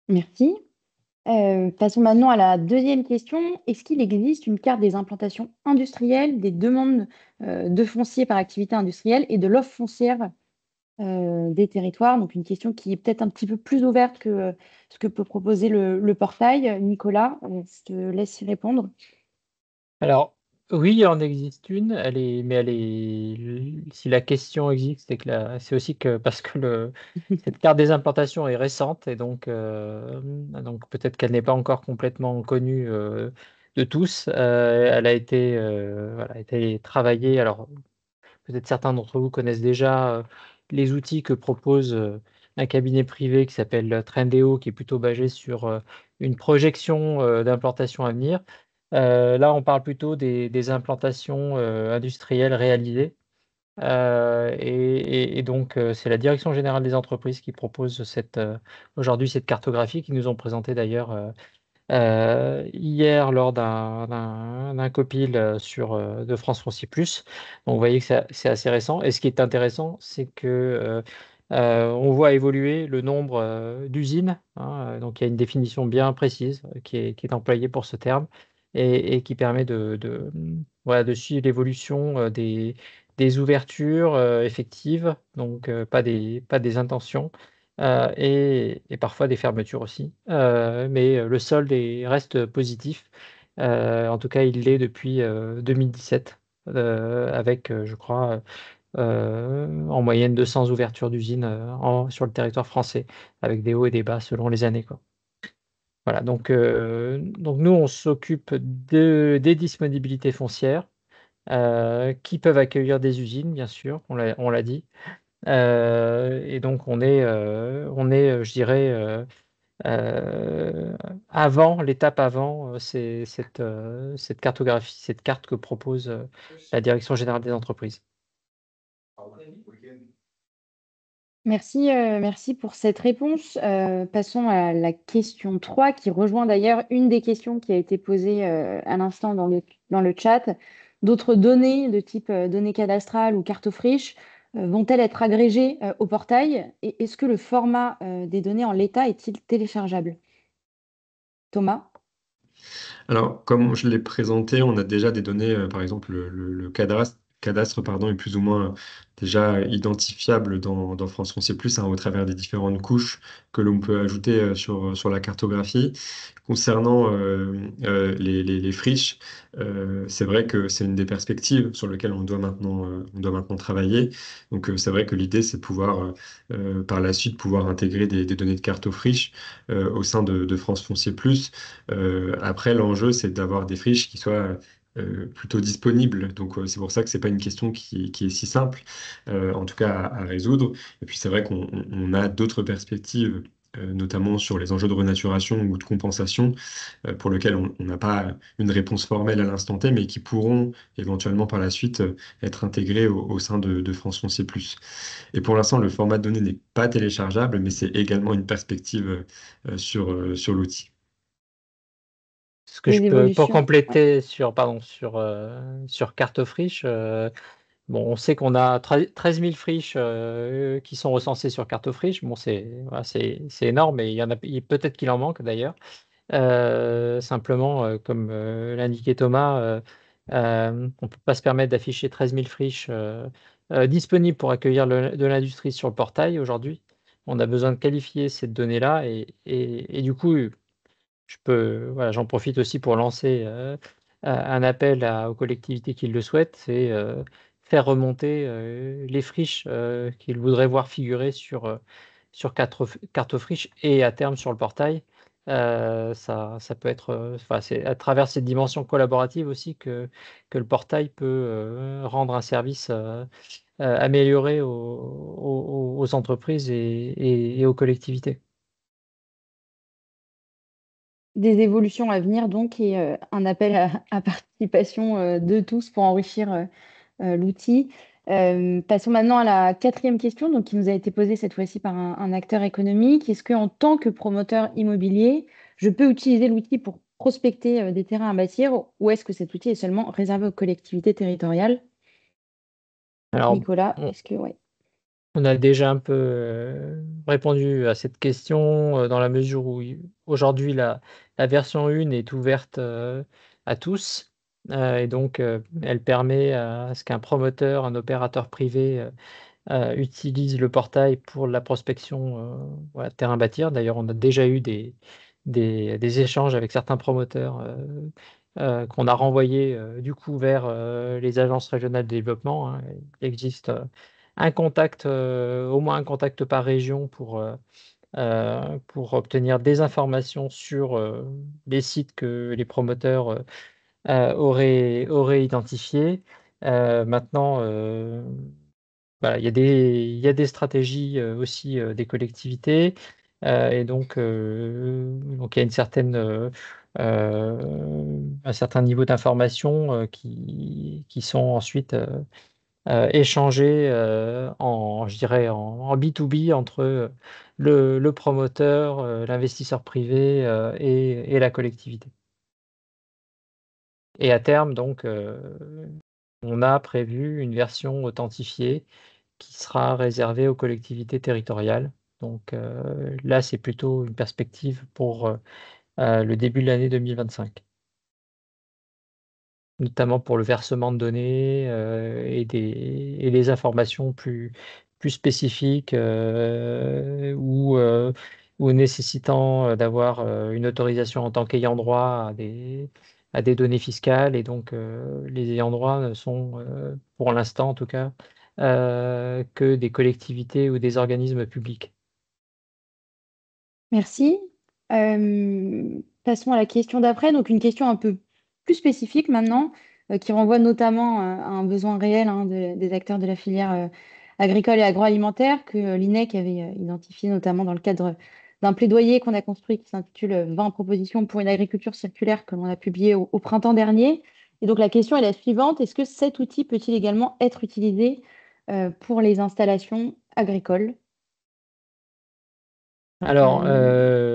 Merci. Passons maintenant à la deuxième question. Est-ce qu'il existe une carte des implantations industrielles, des demandes de foncier par activité industrielle et de l'offre foncière des territoires? Donc une question qui est peut-être un petit peu plus ouverte que ce que peut proposer le portail. Nicolas, je te laisse y répondre. Alors, oui, il en existe une, si la question existe, c'est aussi que parce que cette carte des implantations est récente et donc peut-être qu'elle n'est pas encore complètement connue de tous. Elle a été travaillée. Alors, peut-être certains d'entre vous connaissent déjà les outils que propose un cabinet privé qui s'appelle Trendéo, qui est plutôt basé sur une projection d'implantation à venir. Là, on parle plutôt des implantations industrielles réalisées. Et donc, c'est la Direction générale des entreprises qui propose aujourd'hui cette cartographie, qui nous ont présenté d'ailleurs hier lors d'un copil de France Foncier Plus. Donc, vous voyez que c'est assez récent. Et ce qui est intéressant, c'est que on voit évoluer le nombre d'usines, hein. Donc, il y a une définition bien précise qui est employée pour ce terme et qui permet voilà, de suivre l'évolution des ouvertures effectives, donc pas des intentions, et parfois des fermetures aussi. Mais le solde reste positif. En tout cas, il l'est depuis 2017, avec, je crois, en moyenne 200 ouvertures d'usines sur le territoire français, avec des hauts et des bas selon les années, quoi. Voilà, donc nous, on s'occupe des disponibilités foncières, qui peuvent accueillir des usines, bien sûr, on l'a dit. Et donc, je dirais, l'étape avant, c'est cette cartographie, cette carte que propose la Direction générale des entreprises. Merci pour cette réponse. Passons à la question 3, qui rejoint d'ailleurs une des questions qui a été posée à l'instant dans le chat. D'autres données de type données cadastrales ou carte friche vont-elles être agrégées au portail? Et est-ce que le format des données en l'état est-il téléchargeable? Thomas? Alors, comme je l'ai présenté, on a déjà des données, par exemple, le cadastre, pardon, est plus ou moins déjà identifiable dans France Foncier Plus, hein, au travers des différentes couches que l'on peut ajouter sur la cartographie. Concernant les friches, c'est vrai que c'est une des perspectives sur lesquelles on doit maintenant travailler. Donc, c'est vrai que l'idée, c'est de pouvoir, par la suite, pouvoir intégrer des données de carte aux friches au sein de France Foncier Plus. Après, l'enjeu, c'est d'avoir des friches qui soient plutôt disponibles. Donc, c'est pour ça que c'est pas une question qui est si simple, en tout cas à résoudre. Et puis, c'est vrai qu'on a d'autres perspectives, notamment sur les enjeux de renaturation ou de compensation, pour lesquels on n'a pas une réponse formelle à l'instant T, mais qui pourront éventuellement par la suite être intégrés au sein de France Foncier Plus. Et pour l'instant, le format de données n'est pas téléchargeable, mais c'est également une perspective sur l'outil. Ce que Les je peux, pour évolutions. Ouais. compléter sur carte friche, bon, on sait qu'on a 13 000 friches qui sont recensées sur carte friche. Bon, voilà, c'est énorme, mais peut-être qu'il en manque d'ailleurs. Simplement, comme l'indiquait Thomas, on ne peut pas se permettre d'afficher 13 000 friches disponibles pour accueillir de l'industrie sur le portail aujourd'hui. On a besoin de qualifier cette donnée-là et du coup, voilà, j'en profite aussi pour lancer un appel aux collectivités qui le souhaitent, c'est faire remonter les friches qu'ils voudraient voir figurer sur carte friche et à terme sur le portail. Ça peut être, enfin, c'est à travers cette dimension collaborative aussi que le portail peut rendre un service amélioré aux entreprises et aux collectivités. Des évolutions à venir donc et un appel à participation de tous pour enrichir l'outil. Passons maintenant à la 4e question, donc qui nous a été posée cette fois-ci par un acteur économique. Est-ce qu'en tant que promoteur immobilier, je peux utiliser l'outil pour prospecter des terrains à bâtir ou est-ce que cet outil est seulement réservé aux collectivités territoriales? Alors, Nicolas, est-ce que ouais. on a déjà un peu répondu à cette question dans la mesure où aujourd'hui la version 1 est ouverte à tous et donc elle permet à ce qu'un promoteur, un opérateur privé utilise le portail pour la prospection voilà, terrain bâtir. D'ailleurs, on a déjà eu des échanges avec certains promoteurs qu'on a renvoyés du coup vers les agences régionales de développement, hein. Il existe un contact, au moins un contact par région pour obtenir des informations sur les sites que les promoteurs auraient identifiés. Maintenant, voilà, il y a des stratégies aussi des collectivités et donc il y a un certain niveau d'information qui sont ensuite échangées je dirais en B2B entre le promoteur, l'investisseur privé et la collectivité. Et à terme, donc, on a prévu une version authentifiée qui sera réservée aux collectivités territoriales. Donc là, c'est plutôt une perspective pour le début de l'année 2025. Notamment pour le versement de données et des informations plus spécifiques ou nécessitant d'avoir une autorisation en tant qu'ayant droit à des données fiscales. Et donc, les ayants droit ne sont, pour l'instant en tout cas, que des collectivités ou des organismes publics. Merci. Passons à la question d'après. Donc une question un peu plus spécifique maintenant. qui renvoie notamment à un besoin réel des acteurs de la filière agricole et agroalimentaire que l'INEC avait identifié notamment dans le cadre d'un plaidoyer qu'on a construit qui s'intitule 20 propositions pour une agriculture circulaire que l'on a publié au printemps dernier. Et donc la question est la suivante, est-ce que cet outil peut-il également être utilisé pour les installations agricoles? Alors,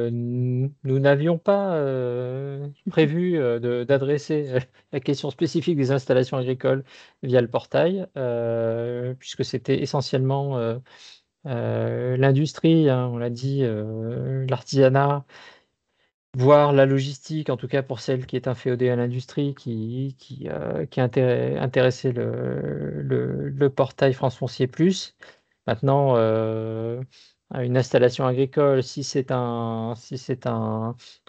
Euh, nous n'avions pas prévu d'adresser la question spécifique des installations agricoles via le portail, puisque c'était essentiellement l'industrie, hein, on l'a dit, l'artisanat, voire la logistique, en tout cas pour celle qui est inféodée à l'industrie, qui intéressait le portail France Foncier Plus. Maintenant, une installation agricole, si c'est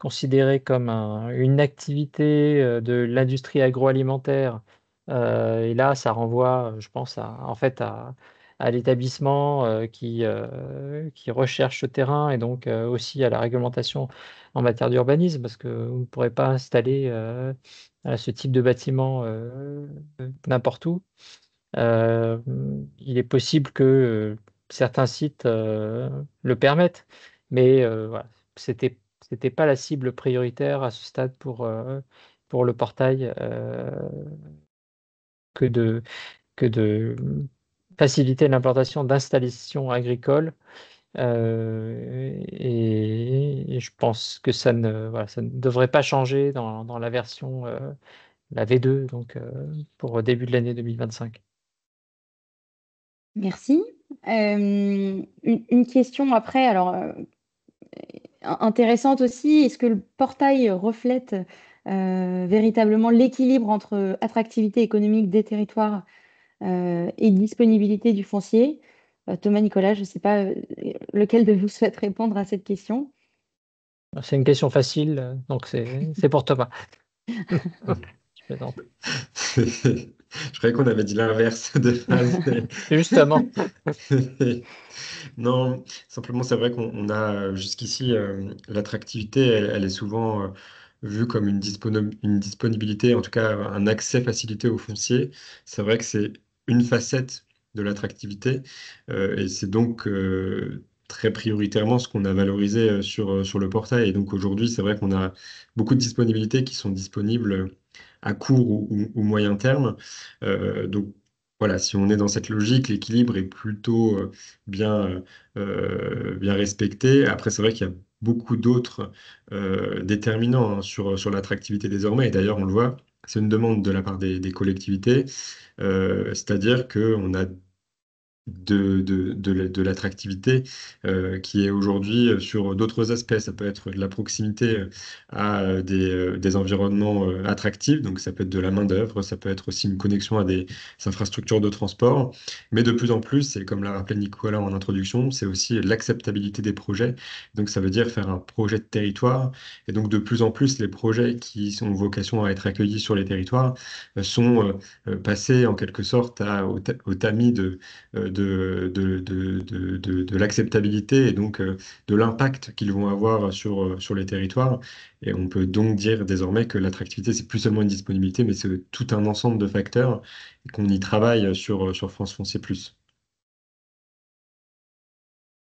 considéré comme une activité de l'industrie agroalimentaire, et là, ça renvoie, je pense, en fait, à l'établissement qui recherche ce terrain et donc aussi à la réglementation en matière d'urbanisme, parce que vous ne pourrez pas installer ce type de bâtiment n'importe où. Euh, il est possible que certains sites le permettent, mais voilà, c'était pas la cible prioritaire à ce stade pour le portail que de faciliter l'implantation d'installations agricoles. Et je pense que voilà, ça ne devrait pas changer dans la version, la V2, donc pour début de l'année 2025. Merci. Une question après, alors intéressante aussi, est-ce que le portail reflète véritablement l'équilibre entre attractivité économique des territoires et disponibilité du foncier? Thomas, Nicolas, je ne sais pas lequel de vous souhaite répondre à cette question. C'est une question facile, donc c'est pour Thomas. Je plaisante. Je croyais qu'on avait dit l'inverse de phase. Justement. Non, simplement, c'est vrai qu'on a jusqu'ici, l'attractivité, elle est souvent vue comme une disponibilité, en tout cas un accès facilité au foncier. C'est vrai que c'est une facette de l'attractivité et c'est donc très prioritairement ce qu'on a valorisé sur le portail. Et donc aujourd'hui, c'est vrai qu'on a beaucoup de disponibilités qui sont disponibles à court ou moyen terme. Donc voilà, si on est dans cette logique, l'équilibre est plutôt bien respecté. Après, c'est vrai qu'il y a beaucoup d'autres déterminants hein, sur l'attractivité désormais. Et d'ailleurs, on le voit, c'est une demande de la part des collectivités, c'est-à-dire qu'on a de l'attractivité qui est aujourd'hui sur d'autres aspects. Ça peut être de la proximité à des environnements attractifs, donc ça peut être de la main-d'œuvre, ça peut être aussi une connexion à des infrastructures de transport, mais de plus en plus, et comme l'a rappelé Nicolas en introduction, c'est aussi l'acceptabilité des projets. Donc ça veut dire faire un projet de territoire, et donc de plus en plus, les projets qui ont vocation à être accueillis sur les territoires sont passés en quelque sorte au tamis de l'acceptabilité et donc de l'impact qu'ils vont avoir sur les territoires. Et on peut donc dire désormais que l'attractivité, c'est plus seulement une disponibilité, mais c'est tout un ensemble de facteurs et qu'on y travaille sur France Foncier Plus.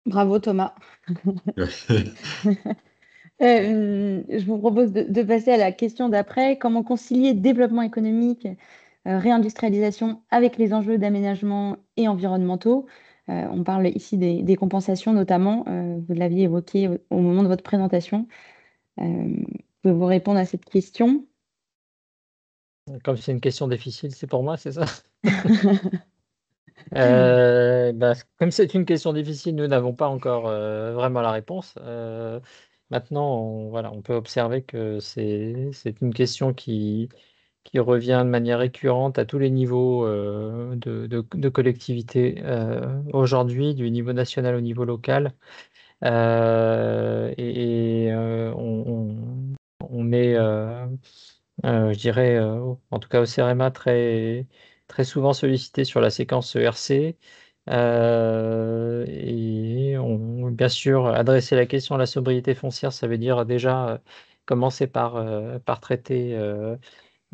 Bravo, Thomas. Je vous propose de passer à la question d'après. Comment concilier développement économique, réindustrialisation avec les enjeux d'aménagement et environnementaux? On parle ici des compensations notamment. Vous l'aviez évoqué au moment de votre présentation. Pouvez-vous répondre à cette question? Comme c'est une question difficile, c'est pour moi, c'est ça? Comme c'est une question difficile, nous n'avons pas encore vraiment la réponse. Maintenant, voilà, on peut observer que c'est une question qui revient de manière récurrente à tous les niveaux de collectivité aujourd'hui, du niveau national au niveau local. On est, je dirais, en tout cas au CEREMA, très souvent sollicité sur la séquence ERC. Bien sûr, adresser la question à la sobriété foncière, ça veut dire déjà commencer par traiter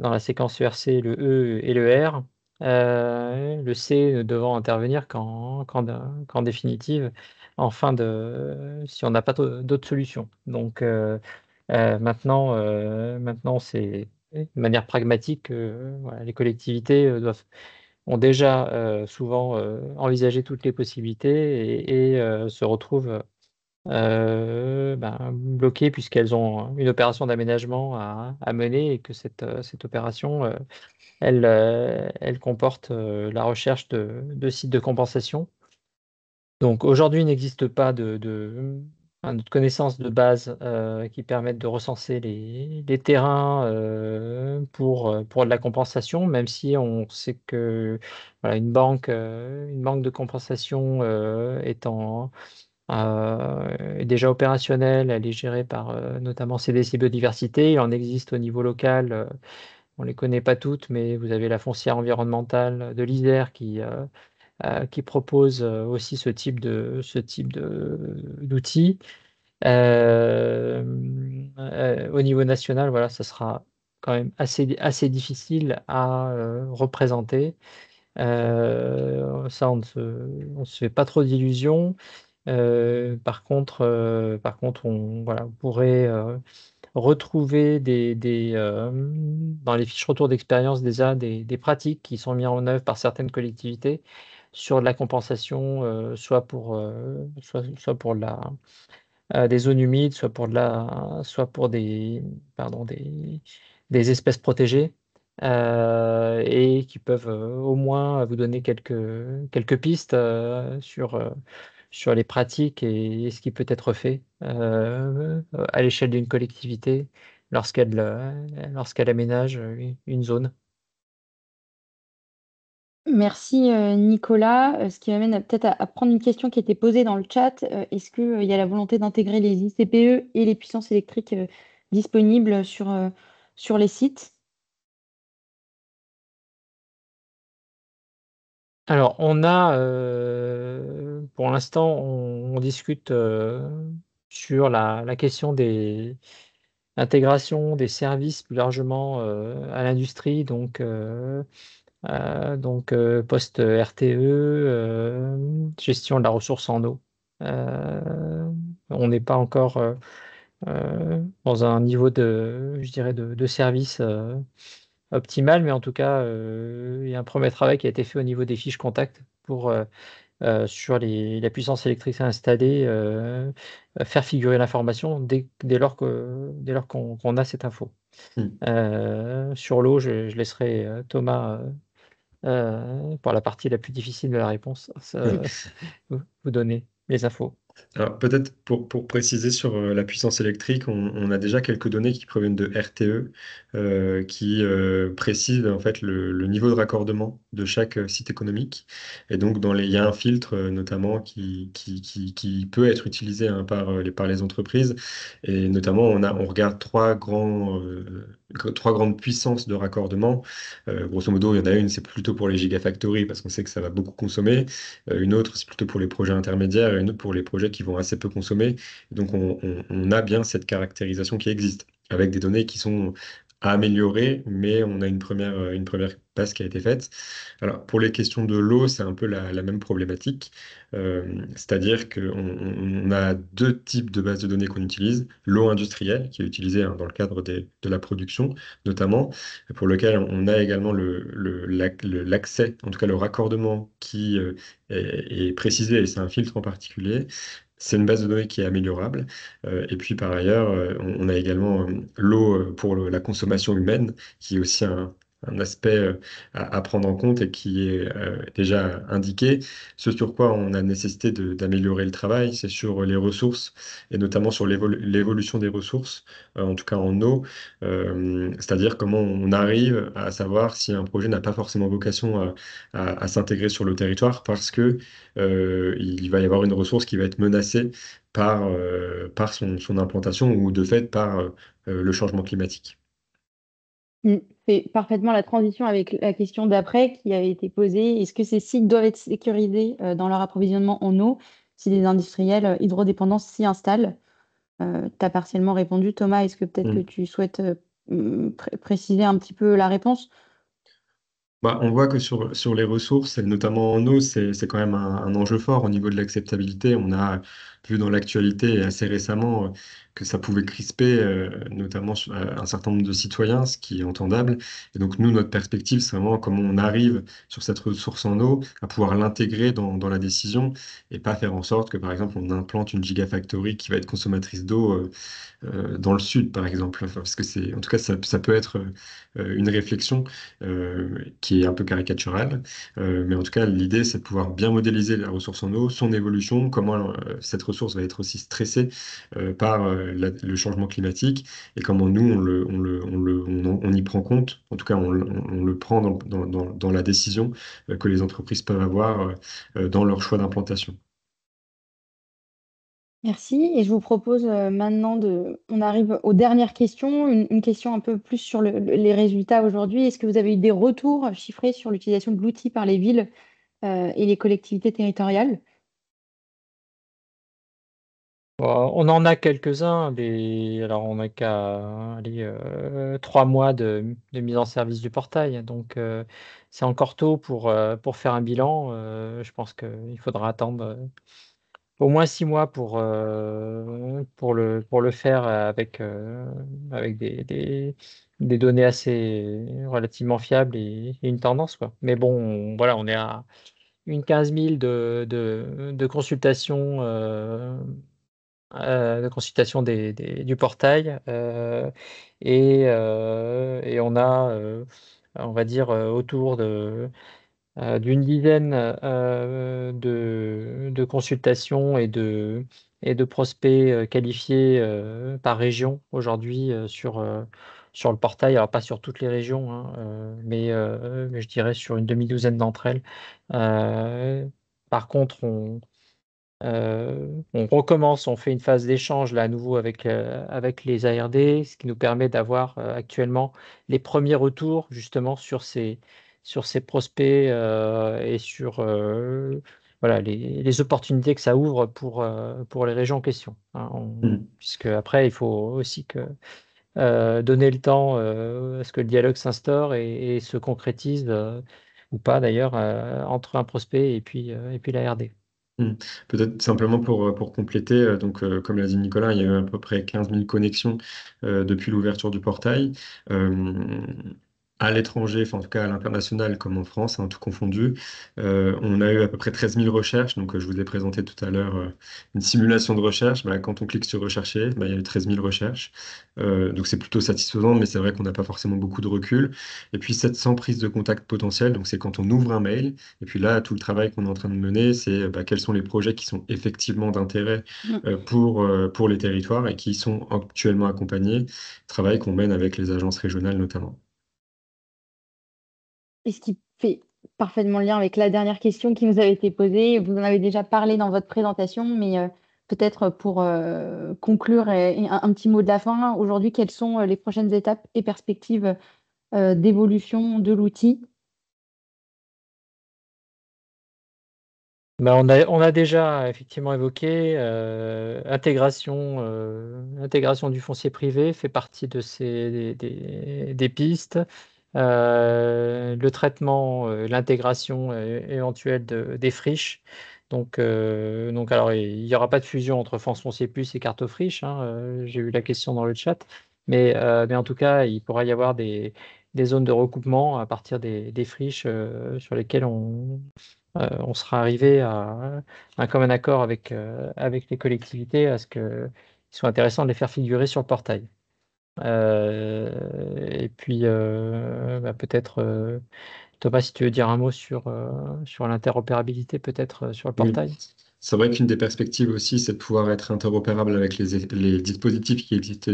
dans la séquence ERC, le E et le R, le C ne devant intervenir qu'en définitive, si on n'a pas d'autres solutions. Donc maintenant, c'est de manière pragmatique, voilà, les collectivités ont déjà souvent envisagé toutes les possibilités et se retrouvent bloquées puisqu'elles ont une opération d'aménagement à mener et que cette opération, elle comporte la recherche de sites de compensation. Donc aujourd'hui, il n'existe pas à notre connaissance de base qui permettent de recenser les terrains pour de la compensation, même si on sait que voilà, une banque de compensation est déjà opérationnelle, elle est gérée par notamment CDC Biodiversité. Il en existe au niveau local, on ne les connaît pas toutes, mais vous avez la foncière environnementale de l'Isère qui propose aussi d'outils. Au niveau national, voilà, ça sera quand même assez difficile à représenter. Ça, on se fait pas trop d'illusions. Par contre, on pourrait retrouver dans les fiches retour d'expérience déjà des pratiques qui sont mises en œuvre par certaines collectivités sur de la compensation, soit pour des zones humides, soit pour des espèces protégées, et qui peuvent au moins vous donner quelques pistes sur les pratiques et ce qui peut être fait à l'échelle d'une collectivité lorsqu'elle aménage une zone. Merci Nicolas. Ce qui m'amène peut-être à prendre une question qui était posée dans le chat. Est-ce qu'il y a la volonté d'intégrer les ICPE et les puissances électriques disponibles sur les sites? Alors, pour l'instant, on discute sur la question des intégrations des services plus largement à l'industrie, donc post-RTE, gestion de la ressource en eau. On n'est pas encore dans un niveau je dirais, de service optimal, mais en tout cas, il y a un premier travail qui a été fait au niveau des fiches contact pour sur la puissance électrique installée, faire figurer l'information dès lors qu'on a cette info. Sur l'eau, je laisserai Thomas pour la partie la plus difficile de la réponse, vous donner les infos. Alors, peut-être pour préciser sur la puissance électrique, on a déjà quelques données qui proviennent de RTE qui précisent en fait le niveau de raccordement de chaque site économique. Et donc, il y a un filtre notamment qui peut être utilisé hein, par les entreprises. Et notamment, on regarde trois grandes puissances de raccordement. Grosso modo, il y en a une, c'est plutôt pour les gigafactories parce qu'on sait que ça va beaucoup consommer. Une autre, c'est plutôt pour les projets intermédiaires et une autre pour les projets qui vont assez peu consommer. Donc, on a bien cette caractérisation qui existe avec des données qui sont à améliorer, mais on a une première passe qui a été faite. Alors, pour les questions de l'eau, c'est un peu la même problématique. C'est-à-dire qu'on a deux types de bases de données qu'on utilise. L'eau industrielle, qui est utilisée hein, dans le cadre de la production, notamment, pour lequel on a également l'accès, en tout cas le raccordement qui est précisé, et c'est un filtre en particulier. C'est une base de données qui est améliorable. Et puis par ailleurs, on a également l'eau pour la consommation humaine, qui est aussi un aspect à prendre en compte et qui est déjà indiqué. Ce sur quoi on a nécessité d'améliorer le travail, c'est sur les ressources et notamment sur l'évolution des ressources, en tout cas en eau, c'est-à-dire comment on arrive à savoir si un projet n'a pas forcément vocation à s'intégrer sur le territoire parce que il va y avoir une ressource qui va être menacée par son implantation ou de fait par le changement climatique. Fait parfaitement la transition avec la question d'après qui avait été posée. Est-ce que ces sites doivent être sécurisés dans leur approvisionnement en eau si des industriels hydrodépendants s'y installent? Tu as partiellement répondu. Thomas, est-ce que peut-être que tu souhaites préciser un petit peu la réponse? Bah, on voit que sur les ressources, et notamment en eau, c'est quand même un enjeu fort au niveau de l'acceptabilité. On a vu dans l'actualité et assez récemment que ça pouvait crisper notamment un certain nombre de citoyens, ce qui est entendable. Et donc nous, notre perspective, c'est vraiment comment on arrive sur cette ressource en eau à pouvoir l'intégrer dans la décision et pas faire en sorte que, par exemple, on implante une gigafactory qui va être consommatrice d'eau dans le sud, par exemple. Enfin, parce que c'est, en tout cas, ça peut être une réflexion qui est un peu caricaturale. Mais en tout cas, l'idée, c'est de pouvoir bien modéliser la ressource en eau, son évolution, comment cette ressource va être aussi stressée par le changement climatique et comment nous, on y prend compte. En tout cas, on le prend dans la décision que les entreprises peuvent avoir dans leur choix d'implantation. Merci. Et je vous propose maintenant on arrive aux dernières questions, une question un peu plus sur les résultats aujourd'hui. Est-ce que vous avez eu des retours chiffrés sur l'utilisation de l'outil par les villes et les collectivités territoriales? On en a quelques-uns, alors on n'a qu'à aller 3 mois de mise en service du portail. Donc c'est encore tôt pour faire un bilan. Je pense qu'il faudra attendre au moins 6 mois pour le faire avec des données assez relativement fiables et une tendance, quoi. Mais bon, voilà, on est à une 15 000 de consultations, du portail. Et on a, on va dire, autour d'une dizaine de consultations et de prospects qualifiés par région aujourd'hui sur le portail. Alors pas sur toutes les régions, hein, mais je dirais sur une demi-douzaine d'entre elles. Euh, Par contre, on recommence, on fait une phase d'échange là à nouveau avec les ARD, ce qui nous permet d'avoir actuellement les premiers retours justement sur ces prospects et sur voilà, les opportunités que ça ouvre pour les régions en question, hein. Mm. Puisque après, il faut aussi donner le temps à ce que le dialogue s'instaure et se concrétise ou pas d'ailleurs entre un prospect et puis la RD. Hmm. Peut-être simplement pour compléter, donc, comme l'a dit Nicolas, il y a eu à peu près 15 000 connexions depuis l'ouverture du portail. Euh, à l'étranger, enfin en tout cas à l'international comme en France, hein, tout confondu, on a eu à peu près 13 000 recherches. Donc je vous ai présenté tout à l'heure une simulation de recherche. Bah, quand on clique sur rechercher, bah, il y a eu 13 000 recherches. Donc c'est plutôt satisfaisant, mais c'est vrai qu'on n'a pas forcément beaucoup de recul. Et puis 700 prises de contact potentielles, donc c'est quand on ouvre un mail. Et puis là, tout le travail qu'on est en train de mener, c'est bah, quels sont les projets qui sont effectivement d'intérêt Mm. pour les territoires et qui sont actuellement accompagnés, travail qu'on mène avec les agences régionales notamment. Et ce qui fait parfaitement lien avec la dernière question qui nous avait été posée. Vous en avez déjà parlé dans votre présentation, mais peut-être pour conclure et un petit mot de la fin, aujourd'hui, quelles sont les prochaines étapes et perspectives d'évolution de l'outil? Ben, on a déjà effectivement évoqué intégration du foncier privé fait partie de des pistes. Le traitement, l'intégration éventuelle des friches. Donc alors, il n'y aura pas de fusion entre France Foncier Plus et Carte aux friches, hein, j'ai eu la question dans le chat. Mais en tout cas, il pourra y avoir des zones de recoupement à partir des friches sur lesquelles on sera arrivé à un commun accord avec les collectivités à ce qu'il soit intéressant de les faire figurer sur le portail. Et puis, bah, peut-être, Thomas, si tu veux dire un mot sur l'interopérabilité, peut-être sur le Oui. portail. C'est vrai qu'une des perspectives aussi, c'est de pouvoir être interopérable avec les dispositifs qui existent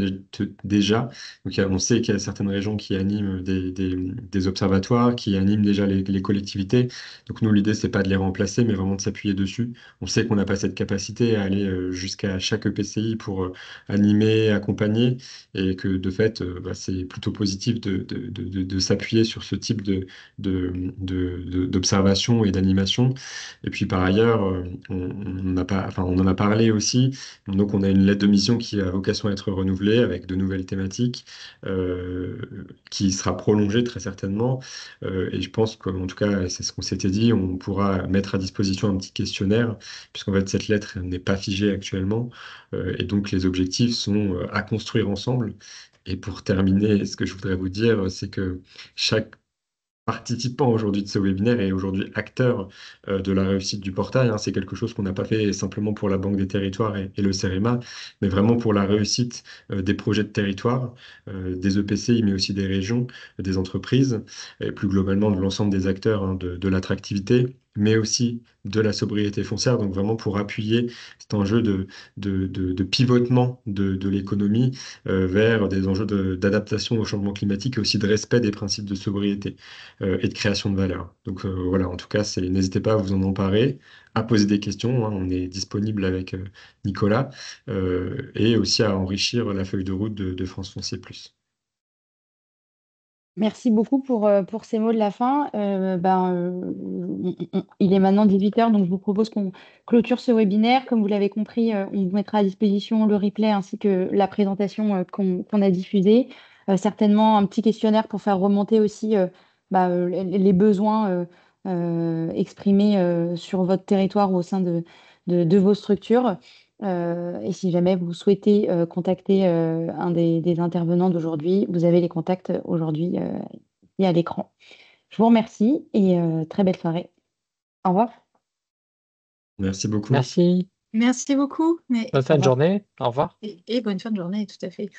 déjà. Donc, on sait qu'il y a certaines régions qui animent des observatoires, qui animent déjà les collectivités. Donc, nous, l'idée, c'est pas de les remplacer, mais vraiment de s'appuyer dessus. On sait qu'on n'a pas cette capacité à aller jusqu'à chaque EPCI pour animer, accompagner, et que de fait, bah, c'est plutôt positif de s'appuyer sur ce type d'observation et d'animation. Et puis par ailleurs, on en a parlé aussi. Donc, on a une lettre de mission qui a vocation à être renouvelée avec de nouvelles thématiques, euh, qui sera prolongée très certainement. Et je pense qu'en tout cas, c'est ce qu'on s'était dit, on pourra mettre à disposition un petit questionnaire, puisqu'en fait, cette lettre n'est pas figée actuellement. Et donc, les objectifs sont à construire ensemble. Et pour terminer, ce que je voudrais vous dire, c'est que chaque participant aujourd'hui de ce webinaire est aujourd'hui acteur de la réussite du portail, hein. C'est quelque chose qu'on n'a pas fait simplement pour la Banque des Territoires et le CEREMA, mais vraiment pour la réussite des projets de territoire, des EPCI, mais aussi des régions, des entreprises, et plus globalement de l'ensemble des acteurs, hein, de l'attractivité, mais aussi de la sobriété foncière, donc vraiment pour appuyer cet enjeu de pivotement de l'économie vers des enjeux d'adaptation au changement climatique et aussi de respect des principes de sobriété et de création de valeur. Donc voilà, en tout cas, n'hésitez pas à vous en emparer, à poser des questions, hein. On est disponible avec Nicolas et aussi à enrichir la feuille de route de France Foncier Plus. Merci beaucoup pour ces mots de la fin. Il est maintenant 18 h, donc je vous propose qu'on clôture ce webinaire. Comme vous l'avez compris, on vous mettra à disposition le replay ainsi que la présentation qu'on a diffusée. Certainement un petit questionnaire pour faire remonter aussi les besoins exprimés sur votre territoire ou au sein de vos structures. Et si jamais vous souhaitez contacter un des intervenants d'aujourd'hui, vous avez les contacts aujourd'hui ici à l'écran. Je vous remercie et très belle soirée. Au revoir. Merci beaucoup. Merci. Merci beaucoup. Bonne fin de journée. Au revoir. Et bonne fin de journée, tout à fait.